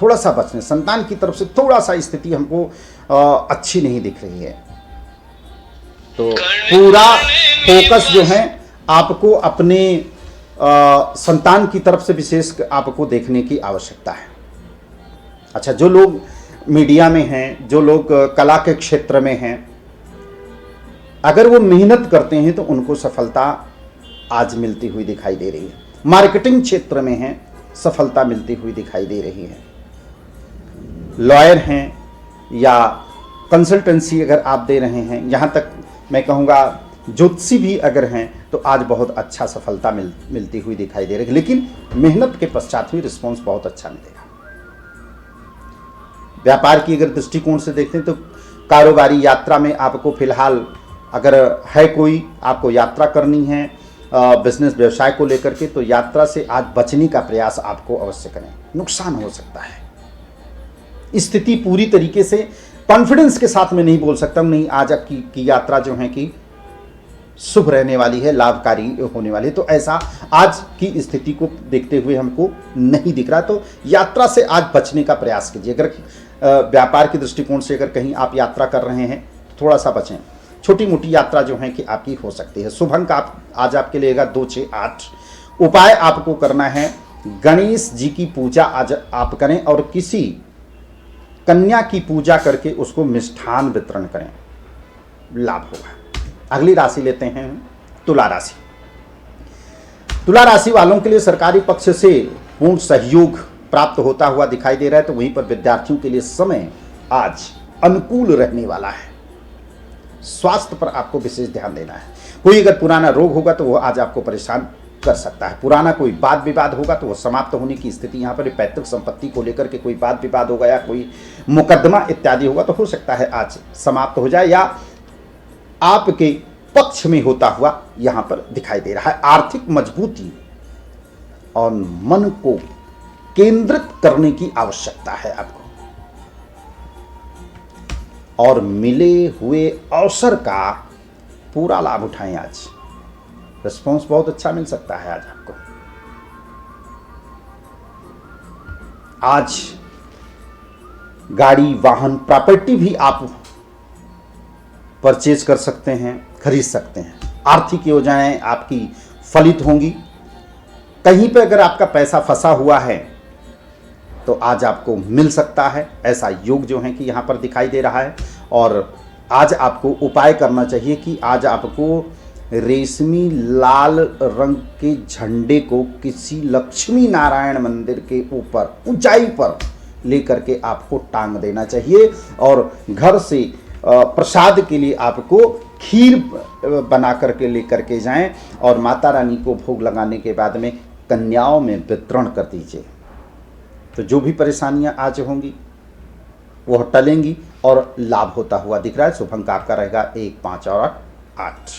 थोड़ा सा बचने, संतान की तरफ से थोड़ा सा स्थिति हमको अच्छी नहीं दिख रही है। तो पूरा फोकस जो है आपको अपने संतान की तरफ से विशेष आपको देखने की आवश्यकता है। अच्छा, जो लोग मीडिया में हैं, जो लोग कला के क्षेत्र में हैं, अगर वो मेहनत करते हैं तो उनको सफलता आज मिलती हुई दिखाई दे रही है। मार्केटिंग क्षेत्र में हैं, सफलता मिलती हुई दिखाई दे रही है। लॉयर हैं या कंसल्टेंसी अगर आप दे रहे हैं, यहाँ तक मैं कहूँगा ज्योतिषी भी अगर हैं तो आज बहुत अच्छा सफलता मिलती हुई दिखाई दे रही है। लेकिन मेहनत के पश्चात भी रिस्पॉन्स बहुत अच्छा मिलेगा। व्यापार की अगर दृष्टिकोण से देखते हैं तो कारोबारी यात्रा में आपको फिलहाल अगर है कोई आपको यात्रा करनी है बिजनेस व्यवसाय को लेकर के, तो यात्रा से आज बचने का प्रयास आपको अवश्य करें, नुकसान हो सकता है। स्थिति पूरी तरीके से कॉन्फिडेंस के साथ में नहीं बोल सकता हूं नहीं आज आपकी यात्रा जो है कि शुभ रहने वाली है, लाभकारी होने वाली है, तो ऐसा आज की स्थिति को देखते हुए हमको नहीं दिख रहा। तो यात्रा से आज बचने का प्रयास कीजिए। अगर व्यापार के दृष्टिकोण से अगर कहीं आप यात्रा कर रहे हैं तो थोड़ा सा बचें। छोटी मोटी यात्रा जो है कि आपकी हो सकती है। शुभ अंक आज आपके लिए 2, 6, 8। उपाय आपको करना है, गणेश जी की पूजा आज आप करें और किसी कन्या की पूजा करके उसको मिष्ठान वितरण करें, लाभ होगा। अगली राशि लेते हैं तुला राशि। तुला राशि वालों के लिए सरकारी पक्ष से पूर्ण सहयोग प्राप्त होता हुआ दिखाई दे रहा है। तो वहीं पर विद्यार्थियों के लिए समय आज अनुकूल रहने वाला है। स्वास्थ्य पर आपको विशेष ध्यान देना है। कोई अगर पुराना रोग होगा तो वो आज आपको परेशान कर सकता है। पुराना कोई वाद विवाद होगा तो वो समाप्त होने की स्थिति यहाँ पर, पैतृक संपत्ति को लेकर के कोई वाद विवाद होगा या कोई मुकदमा इत्यादि होगा तो हो सकता है आज समाप्त हो जाए या आपके पक्ष में होता हुआ यहां पर दिखाई दे रहा है। आर्थिक मजबूती और मन को केंद्रित करने की आवश्यकता है आपको और मिले हुए अवसर का पूरा लाभ उठाएं। आज रिस्पॉन्स बहुत अच्छा मिल सकता है आज आपको। आज गाड़ी, वाहन, प्रॉपर्टी भी आप परचेज कर सकते हैं, खरीद सकते हैं। आर्थिक योजनाएं आपकी फलित होंगी। कहीं पे अगर आपका पैसा फंसा हुआ है तो आज आपको मिल सकता है, ऐसा योग जो है कि यहाँ पर दिखाई दे रहा है। और आज आपको उपाय करना चाहिए कि आज आपको रेशमी लाल रंग के झंडे को किसी लक्ष्मी नारायण मंदिर के ऊपर ऊंचाई पर लेकर के आपको टांग देना चाहिए और घर से प्रसाद के लिए आपको खीर बना करके लेकर के जाएं और माता रानी को भोग लगाने के बाद में कन्याओं में वितरण कर दीजिए। तो जो भी परेशानियां आज होंगी वह टलेंगी और लाभ होता हुआ दिख रहा है। शुभ अंक आपका रहेगा 1, 5 और 8।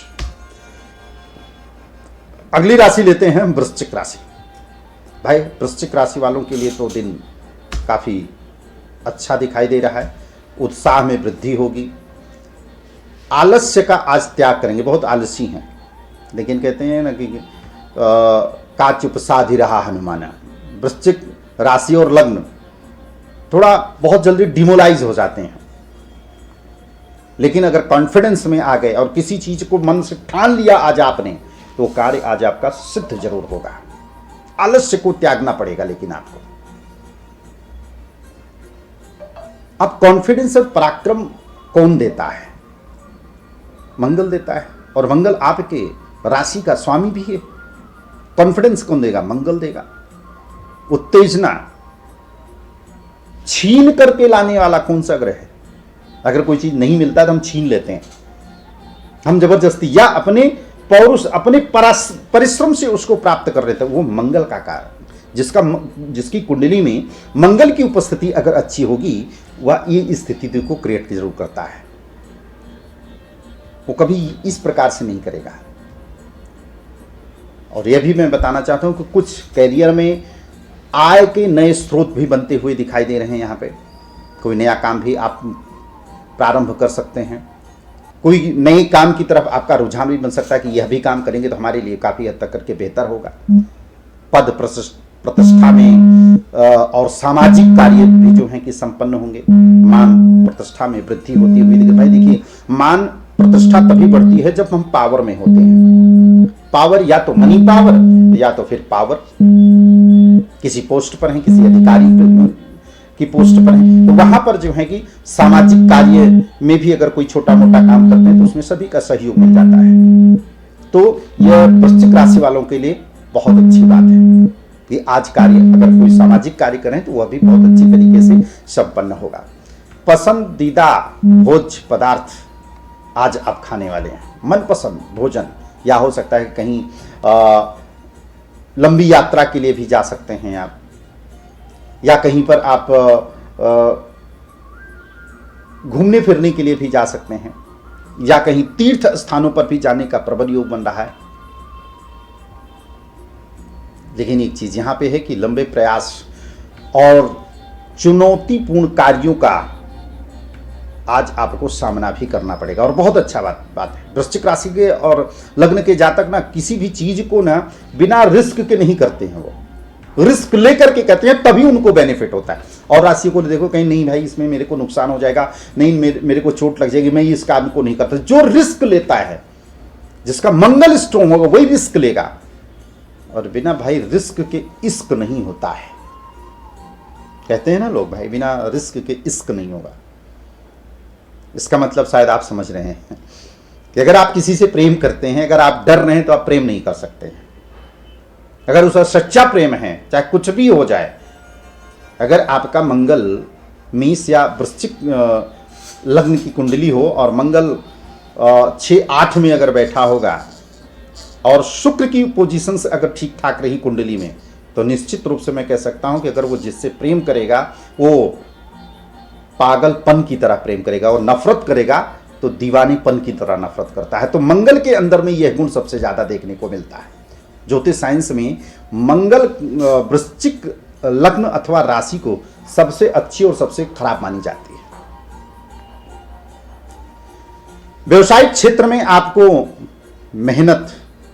अगली राशि लेते हैं वृश्चिक राशि। भाई वृश्चिक राशि वालों के लिए तो दिन काफ़ी अच्छा दिखाई दे रहा है। उत्साह में वृद्धि होगी। आलस्य का आज त्याग करेंगे। बहुत आलसी हैं, लेकिन कहते हैं ना कि का चुप साधि रहा हनुमान। वृश्चिक राशि और लग्न थोड़ा बहुत जल्दी डिमोलाइज हो जाते हैं, लेकिन अगर कॉन्फिडेंस में आ गए और किसी चीज को मन से ठान लिया आज आपने, तो कार्य आज आपका सिद्ध जरूर होगा। आलस्य को त्यागना पड़ेगा लेकिन आपको। अब कॉन्फिडेंस और पराक्रम कौन देता है? मंगल देता है, और मंगल आपके राशि का स्वामी भी है। कॉन्फिडेंस कौन देगा? मंगल देगा। उत्तेजना छीन करके लाने वाला कौन सा ग्रह है? अगर कोई चीज नहीं मिलता तो हम छीन लेते हैं, हम जबरदस्ती, या अपने पौरुष अपने परिश्रम से उसको प्राप्त कर लेते हैं। वो मंगल का कारण, जिसकी कुंडली में मंगल की उपस्थिति अगर अच्छी होगी, वह ये स्थिति को क्रिएट जरूर करता है। वो कभी इस प्रकार से नहीं करेगा। और यह भी मैं बताना चाहता हूं कि कुछ कैरियर में आय के नए स्रोत भी बनते हुए दिखाई दे रहे हैं। यहाँ पे कोई नया काम भी आप प्रारंभ कर सकते हैं। कोई नए काम की तरफ आपका रुझान भी बन सकता है कि यह भी काम करेंगे तो हमारे लिए काफी हद तक करके बेहतर होगा। पद प्रतिष्ठा में और सामाजिक कार्य भी जो है कि संपन्न होंगे। मान प्रतिष्ठा में वृद्धि होती हुई भाई देखिए, मान प्रतिष्ठा तभी बढ़ती है जब हम पावर में होते हैं। पावर या तो मनी पावर या तो फिर पावर, किसी पोस्ट पर हैं, किसी अधिकारी की पोस्ट पर हैं, तो वहां पर जो है कि सामाजिक कार्य में भी अगर कोई छोटा मोटा काम करते हैं तो उसमें सभी का सहयोग मिल जाता है। तो यह वृश्चिक राशि वालों के लिए बहुत अच्छी बात है कि आज कार्य, अगर कोई सामाजिक कार्य करें तो वह भी बहुत अच्छी तरीके से संपन्न होगा। पसंदीदा भोज्य पदार्थ आज आप खाने वाले हैं। मनपसंद भोजन, या हो सकता है कि कहीं लंबी यात्रा के लिए भी जा सकते हैं आप, या कहीं पर आप घूमने फिरने के लिए भी जा सकते हैं, या कहीं तीर्थ स्थानों पर भी जाने का प्रबल योग बन रहा है। लेकिन एक चीज यहां पे है कि लंबे प्रयास और चुनौतीपूर्ण कार्यों का आज आपको सामना भी करना पड़ेगा, और बहुत अच्छा बात है। वृश्चिक राशि के और लग्न के जातक ना किसी भी चीज को ना बिना रिस्क के नहीं करते हैं। वो रिस्क लेकर के करते हैं, तभी उनको बेनिफिट होता है। और राशि को देखो, कहीं नहीं भाई इसमें मेरे को नुकसान हो जाएगा, नहीं मेरे को चोट लग जाएगी, मैं इस काम को नहीं करता। जो रिस्क लेता है, जिसका मंगल स्ट्रॉन्ग होगा, वही रिस्क लेगा। और बिना भाई रिस्क के इश्क नहीं होता है। कहते हैं ना लोग, भाई बिना रिस्क के इश्क नहीं होगा। इसका मतलब शायद आप समझ रहे हैं कि अगर आप किसी से प्रेम करते हैं, अगर आप डर रहे हैं तो आप प्रेम नहीं कर सकते हैं। अगर उसका सच्चा प्रेम है, चाहे कुछ भी हो जाए, अगर आपका मंगल मेष या वृश्चिक लग्न की कुंडली हो और मंगल 6-8 में अगर बैठा होगा और शुक्र की पोजीशन से अगर ठीक ठाक रही कुंडली में, तो निश्चित रूप से मैं कह सकता हूं कि अगर वो जिससे प्रेम करेगा वो पागलपन की तरह प्रेम करेगा, और नफरत करेगा तो दीवानीपन की तरह नफरत करता है। तो मंगल के अंदर में यह गुण सबसे ज्यादा देखने को मिलता है। ज्योतिष साइंस में मंगल वृश्चिक लग्न अथवा राशि को सबसे अच्छी और सबसे खराब मानी जाती है। व्यवसायिक क्षेत्र में आपको मेहनत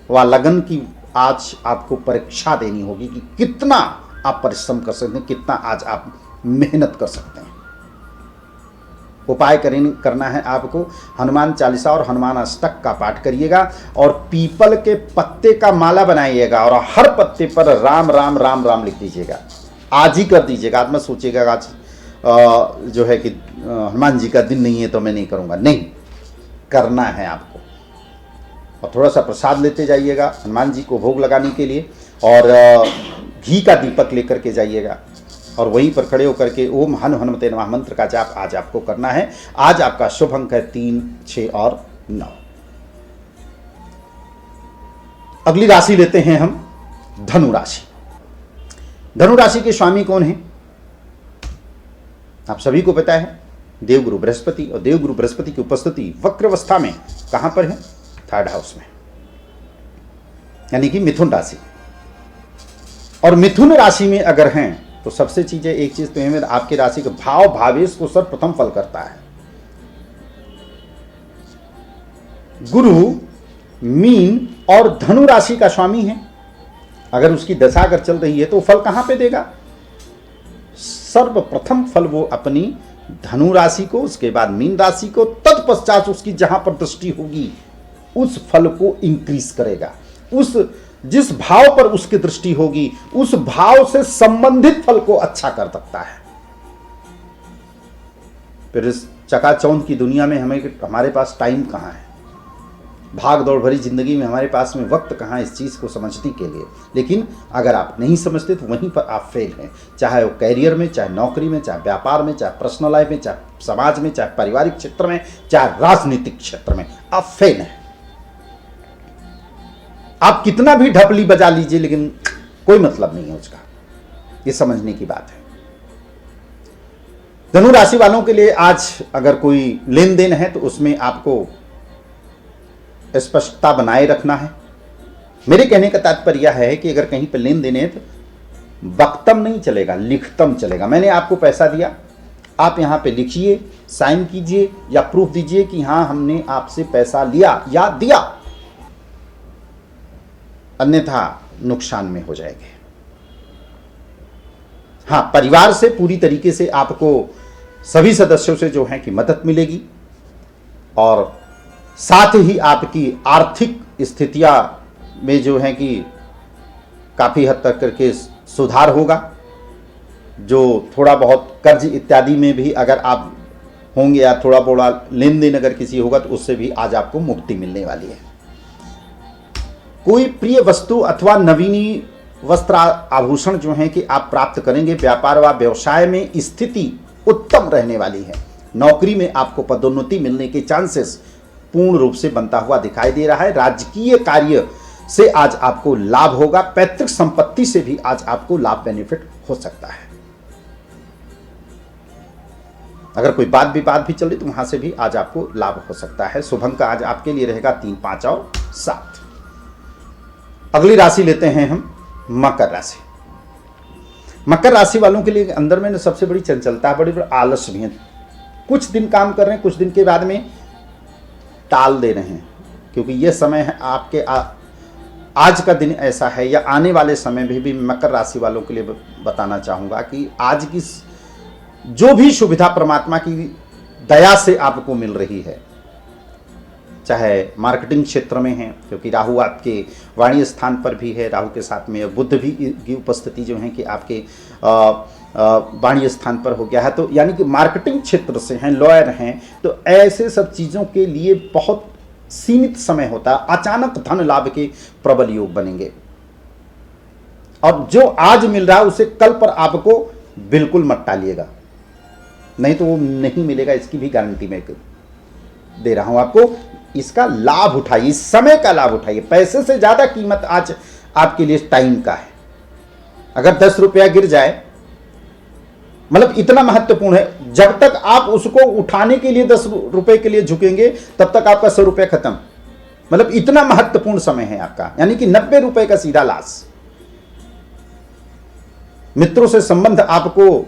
व लगन की आज आपको परीक्षा देनी होगी कि कितना आप परिश्रम कर सकते हैं, कितना आज आप मेहनत कर सकते हैं। उपाय करना है आपको, हनुमान चालीसा और हनुमान अष्टक का पाठ करिएगा, और पीपल के पत्ते का माला बनाइएगा, और हर पत्ते पर राम राम राम राम लिख दीजिएगा। आज ही कर दीजिएगा। आज मत सोचिएगा आज जो है कि हनुमान जी का दिन नहीं है तो मैं नहीं करूँगा, नहीं, करना है आपको। और थोड़ा सा प्रसाद लेते जाइएगा हनुमान जी को भोग लगाने के लिए, और घी का दीपक लेकर के जाइएगा, और वहीं पर खड़े होकर के ओम हनु हनुमते नमः मंत्र का जाप आज आपको करना है। आज आपका शुभ अंक है 3, 6 और 9। अगली राशि लेते हैं हम धनु राशि। धनु राशि के स्वामी कौन है? आप सभी को पता है, देवगुरु बृहस्पति। और देवगुरु बृहस्पति की उपस्थिति वक्र अवस्था में कहां पर है? 3rd हाउस में। यानी कि मिथुन राशि। और मिथुन राशि में अगर हैं तो सबसे चीजें एक चीज तो है, आपकी राशि के भाव भावेश को सर्वप्रथम फल करता है। गुरु मीन और धनु राशि का स्वामी है, अगर उसकी दशा अगर चल रही है तो फल कहां पे देगा? सर्वप्रथम फल वो अपनी धनु राशि को, उसके बाद मीन राशि को, तत्पश्चात उसकी जहां पर दृष्टि होगी उस फल को इंक्रीज करेगा। उस जिस भाव पर उसकी दृष्टि होगी उस भाव से संबंधित फल को अच्छा कर सकता है। फिर इस चकाचौंध की दुनिया में हमारे पास टाइम कहां है, भाग दौड़ भरी जिंदगी में हमारे पास में वक्त कहाँ इस चीज़ को समझने के लिए। लेकिन अगर आप नहीं समझते तो वहीं पर आप फेल हैं, चाहे वो कैरियर में, चाहे नौकरी में, चाहे व्यापार में, चाहे पर्सनल लाइफ में, चाहे समाज में, चाहे पारिवारिक क्षेत्र में, चाहे राजनीतिक क्षेत्र में, आप फेल हैं। आप कितना भी ढपली बजा लीजिए लेकिन कोई मतलब नहीं है उसका, ये समझने की बात है। धनु राशि वालों के लिए आज अगर कोई लेन देन है तो उसमें आपको स्पष्टता बनाए रखना है। मेरे कहने का तात्पर्य यह है कि अगर कहीं पर लेन देन है तो वक्तम नहीं चलेगा, लिखतम चलेगा। मैंने आपको पैसा दिया, आप यहां पे लिखिए, साइन कीजिए या प्रूफ दीजिए कि हां हमने आपसे पैसा लिया या दिया, अन्यथा नुकसान में हो जाएंगे। हां, परिवार से पूरी तरीके से आपको सभी सदस्यों से जो है कि मदद मिलेगी और साथ ही आपकी आर्थिक स्थितियां में जो है कि काफ़ी हद तक करके सुधार होगा। जो थोड़ा बहुत कर्ज इत्यादि में भी अगर आप होंगे या थोड़ा बड़ा लेन देन अगर किसी होगा तो उससे भी आज आपको मुक्ति मिलने वाली है। कोई प्रिय वस्तु अथवा नवीनी वस्त्र आभूषण जो है कि आप प्राप्त करेंगे। व्यापार व व्यवसाय में स्थिति उत्तम रहने वाली है। नौकरी में आपको पदोन्नति मिलने के चांसेस पूर्ण रूप से बनता हुआ दिखाई दे रहा है। राजकीय कार्य से आज आपको लाभ होगा। पैतृक संपत्ति से भी आज आपको लाभ बेनिफिट हो सकता है। अगर कोई बात विवाद भी चले तो वहां से भी आज आपको लाभ हो सकता है। शुभ अंक आज आपके लिए रहेगा 3, 5 और 7। अगली राशि लेते हैं हम मकर राशि। मकर राशि वालों के लिए अंदर में सबसे बड़ी चंचलता है, बड़ी आलस भी है। कुछ दिन काम कर रहे हैं, कुछ दिन के बाद में टाल दे रहे हैं, क्योंकि यह समय है आपके आज का दिन ऐसा है या आने वाले समय में भी मकर राशि वालों के लिए बताना चाहूँगा कि आज की जो भी सुविधा परमात्मा की दया से आपको मिल रही है, चाहे मार्केटिंग क्षेत्र में है, क्योंकि राहु आपके वाणी स्थान पर भी है, राहु के साथ में बुध भी की उपस्थिति जो है कि आपके वाणी स्थान पर हो गया है, तो यानी कि मार्केटिंग क्षेत्र से हैं, लॉयर हैं, तो ऐसे सब चीज़ों के लिए बहुत सीमित समय होता है। अचानक धन लाभ के प्रबल योग बनेंगे और जो आज मिल रहा है उसे कल पर आपको बिल्कुल मत टालिएगा, नहीं तो वो नहीं मिलेगा, इसकी भी गारंटी मैं दे रहा हूं आपको। इसका लाभ उठाइए, इस समय का लाभ उठाइए। पैसे से ज्यादा कीमत आज आपके लिए टाइम का है। अगर 10 रुपया गिर जाए, मतलब इतना महत्वपूर्ण है, जब तक आप उसको उठाने के लिए 10 रुपए के लिए झुकेंगे तब तक आपका 100 रुपया खत्म। मतलब इतना महत्वपूर्ण समय है आपका, यानी कि 90 रुपए का सीधा लॉस। मित्रों से संबंध आपको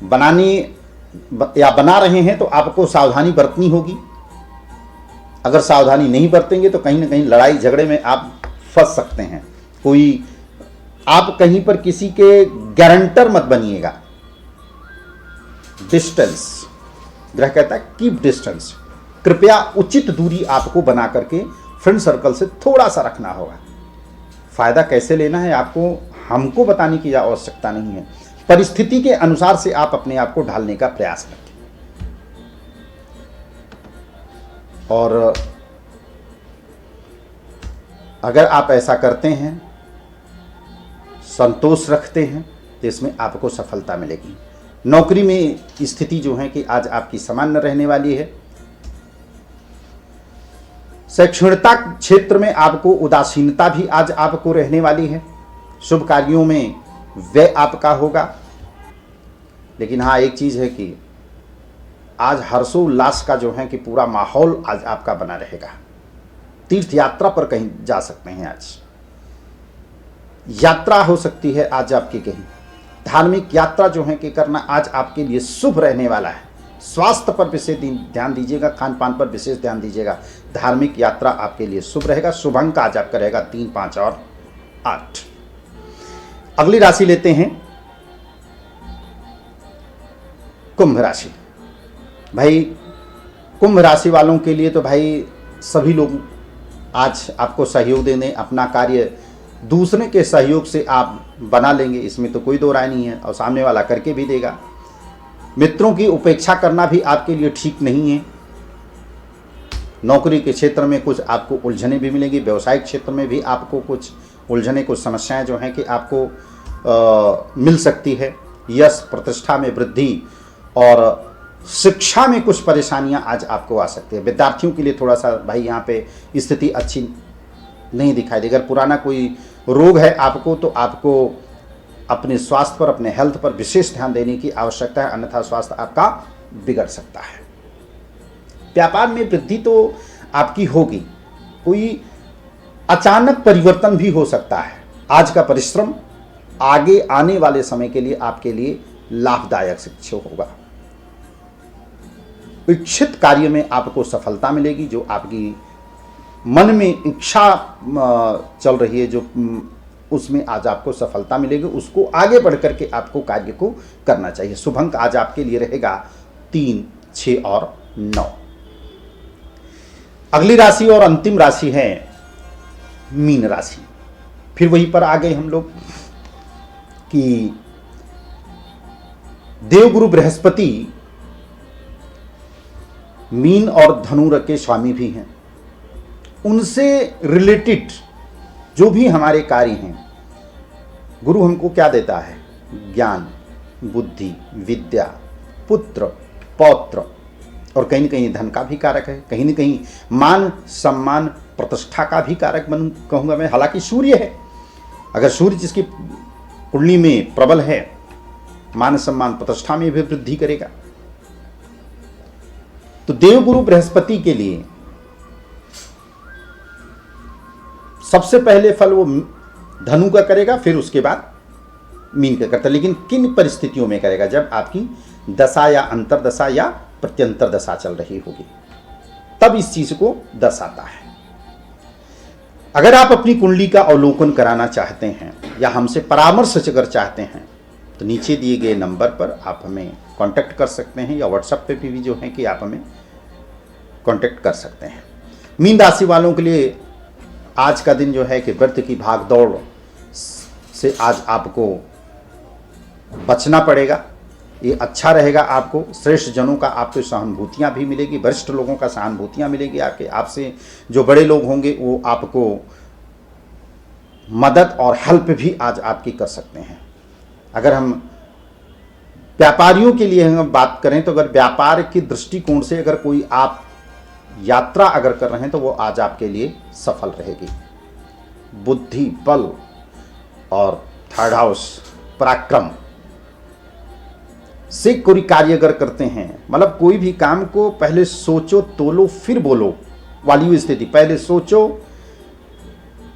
बनाने या बना रहे हैं तो आपको सावधानी बरतनी होगी। अगर सावधानी नहीं बरतेंगे तो कहीं ना कहीं लड़ाई झगड़े में आप फंस सकते हैं। कोई आप कहीं पर किसी के गारंटर मत बनिएगा। डिस्टेंस, ग्रह कहता है कीप डिस्टेंस। कृपया उचित दूरी आपको बना करके फ्रेंड सर्कल से थोड़ा सा रखना होगा। फायदा कैसे लेना है आपको हमको बताने की आवश्यकता नहीं है, परिस्थिति के अनुसार से आप अपने आप को ढालने का प्रयास करें। और अगर आप ऐसा करते हैं, संतोष रखते हैं, तो इसमें आपको सफलता मिलेगी। नौकरी में स्थिति जो है कि आज आपकी सामान्य रहने वाली है। शैक्षणिकता क्षेत्र में आपको उदासीनता भी आज आपको रहने वाली है। शुभ कार्यों में व्यय आपका होगा। लेकिन हाँ, एक चीज़ है कि आज हर्षोल्लास का जो है कि पूरा माहौल आज आपका बना रहेगा। तीर्थ यात्रा पर कहीं जा सकते हैं आज। यात्रा हो सकती है आज आपकी कहीं, धार्मिक यात्रा जो है कि करना आज आपके लिए शुभ रहने वाला है। स्वास्थ्य पर विशेष ध्यान दीजिएगा, खान पान पर विशेष ध्यान दीजिएगा। धार्मिक यात्रा आपके लिए शुभ रहेगा। शुभ अंक आज आपका रहेगा 3, 5 और 8। अगली राशि लेते हैं कुंभ राशि। भाई कुंभ राशि वालों के लिए तो भाई सभी लोग आज आपको सहयोग देने, अपना कार्य दूसरे के सहयोग से आप बना लेंगे, इसमें तो कोई दो राय नहीं है, और सामने वाला करके भी देगा। मित्रों की उपेक्षा करना भी आपके लिए ठीक नहीं है। नौकरी के क्षेत्र में कुछ आपको उलझने भी मिलेंगी, व्यवसायिक क्षेत्र में भी आपको कुछ उलझने, कुछ समस्याएं जो हैं कि आपको मिल सकती है। यश प्रतिष्ठा में वृद्धि और शिक्षा में कुछ परेशानियां आज आपको आ सकती है। विद्यार्थियों के लिए थोड़ा सा भाई यहाँ पे स्थिति अच्छी नहीं दिखाई देगी। अगर पुराना कोई रोग है आपको, तो आपको अपने स्वास्थ्य पर, अपने हेल्थ पर विशेष ध्यान देने की आवश्यकता है, अन्यथा स्वास्थ्य आपका बिगड़ सकता है। व्यापार में वृद्धि तो आपकी होगी, कोई अचानक परिवर्तन भी हो सकता है। आज का परिश्रम आगे आने वाले समय के लिए आपके लिए लाभदायक सिद्ध होगा। इच्छित कार्य में आपको सफलता मिलेगी। जो आपकी मन में इच्छा चल रही है, जो उसमें आज आपको सफलता मिलेगी, उसको आगे बढ़ करके आपको कार्य को करना चाहिए। शुभ अंक आज आपके लिए रहेगा 3, 6 और 9। अगली राशि और अंतिम राशि है मीन राशि। फिर वहीं पर आ गए हम लोग कि देवगुरु बृहस्पति मीन और धनु के स्वामी भी हैं। उनसे रिलेटेड जो भी हमारे कार्य हैं, गुरु हमको क्या देता है? ज्ञान, बुद्धि, विद्या, पुत्र, पौत्र, और कहीं न कहीं धन का भी कारक है, कहीं न कहीं मान सम्मान प्रतिष्ठा का भी कारक कहूँगा मैं। हालांकि सूर्य है, अगर सूर्य जिसकी कुंडली में प्रबल है, मान सम्मान प्रतिष्ठा में भी वृद्धि करेगा। तो देवगुरु बृहस्पति के लिए सबसे पहले फल वो धनु का करेगा, फिर उसके बाद मीन का करता है। लेकिन किन परिस्थितियों में करेगा? जब आपकी दशा या अंतरदशा या प्रत्यंतर दशा चल रही होगी, तब इस चीज को दर्शाता है। अगर आप अपनी कुंडली का अवलोकन कराना चाहते हैं या हमसे परामर्श अगर चाहते हैं, तो नीचे दिए गए नंबर पर आप हमें कांटेक्ट कर सकते हैं, या व्हाट्सएप पे भी जो है कि आप हमें कांटेक्ट कर सकते हैं। मीन राशि वालों के लिए आज का दिन जो है कि व्रत की भाग दौड़ से आज आपको बचना पड़ेगा। ये अच्छा रहेगा। आपको श्रेष्ठ जनों का आपको सहानुभूतियाँ भी मिलेगी, वरिष्ठ लोगों का सहानुभूतियाँ मिलेगी। आपसे जो बड़े लोग होंगे वो आपको मदद और हेल्प भी आज आपकी कर सकते हैं। अगर हम व्यापारियों के लिए हम बात करें, तो अगर व्यापार की दृष्टिकोण से अगर कोई आप यात्रा अगर कर रहे हैं, तो वो आज आपके लिए सफल रहेगी। बुद्धि, बल और थर्ड हाउस पराक्रम से कोई कार्य अगर करते हैं, मतलब कोई भी काम को पहले सोचो तोलो फिर बोलो वाली स्थिति, पहले सोचो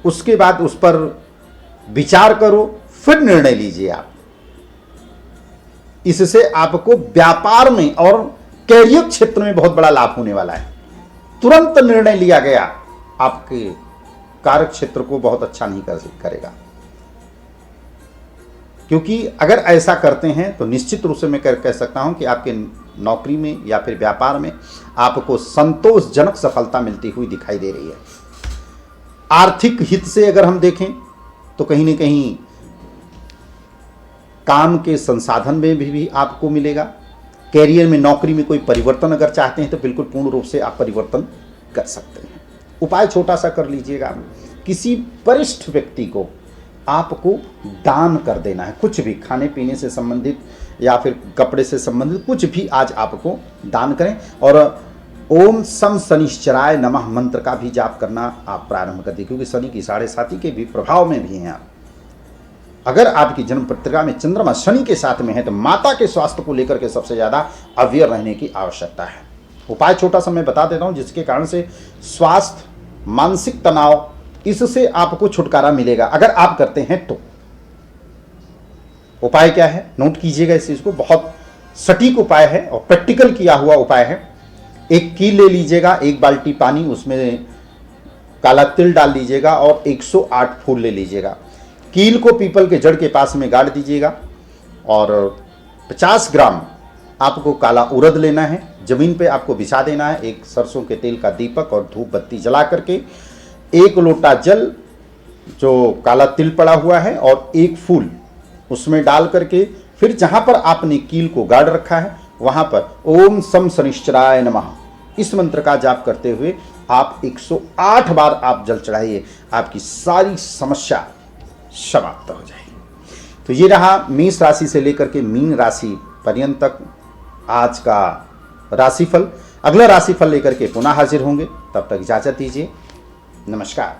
उसके बाद उस पर विचार करो फिर निर्णय लीजिए आप। इससे आपको व्यापार में और कैरियर क्षेत्र में बहुत बड़ा लाभ होने वाला है। तुरंत निर्णय लिया गया आपके कार्य क्षेत्र को बहुत अच्छा नहीं करेगा, क्योंकि अगर ऐसा करते हैं तो निश्चित रूप से मैं कह सकता हूं कि आपके नौकरी में या फिर व्यापार में आपको संतोषजनक सफलता मिलती हुई दिखाई दे रही है। आर्थिक हित से अगर हम देखें तो कहीं न कहीं काम के संसाधन में भी आपको मिलेगा। कैरियर में, नौकरी में कोई परिवर्तन अगर चाहते हैं तो बिल्कुल पूर्ण रूप से आप परिवर्तन कर सकते हैं। उपाय छोटा सा कर लीजिएगा, किसी वरिष्ठ व्यक्ति को आपको दान कर देना है। कुछ भी खाने पीने से संबंधित या फिर कपड़े से संबंधित कुछ भी आज आपको दान करें, और ओम सम शनिश्चराय नमः मंत्र का भी जाप करना आप प्रारंभ कर दें, क्योंकि शनि की 7.5 के भी प्रभाव में भी हैं आप। अगर आपकी जन्म पत्रिका में चंद्रमा शनि के साथ में है, तो माता के स्वास्थ्य को लेकर के सबसे ज़्यादा अवेयर रहने की आवश्यकता है। उपाय छोटा सा मैं बता देता हूँ, जिसके कारण से स्वास्थ्य, मानसिक तनाव इससे आपको छुटकारा मिलेगा अगर आप करते हैं तो। उपाय क्या है, नोट कीजिएगा इस चीज को, बहुत सटीक उपाय है और प्रैक्टिकल किया हुआ उपाय है। एक कील ले लीजिएगा, 1 बाल्टी पानी, उसमें काला तिल डाल लीजिएगा और 108 फूल ले लीजिएगा। कील को पीपल के जड़ के पास में गाड़ दीजिएगा और 50 ग्राम आपको काला उड़द लेना है, जमीन पे आपको बिछा देना है। एक सरसों के तेल का दीपक और धूप बत्ती जला करके 1 लोटा जल जो काला तिल पड़ा हुआ है और 1 फूल उसमें डाल करके फिर जहां पर आपने कील को गाड़ रखा है वहां पर ओम सम शनिश्चराय नमः इस मंत्र का जाप करते हुए आप 108 बार आप जल चढ़ाइए, आपकी सारी समस्या समाप्त हो जाएगी। तो ये रहा मेष राशि से लेकर के मीन राशि पर्यंत तक आज का राशिफल। अगला राशिफल लेकर के पुनः हाजिर होंगे, तब तक इजाजत दीजिए। नमस्कार।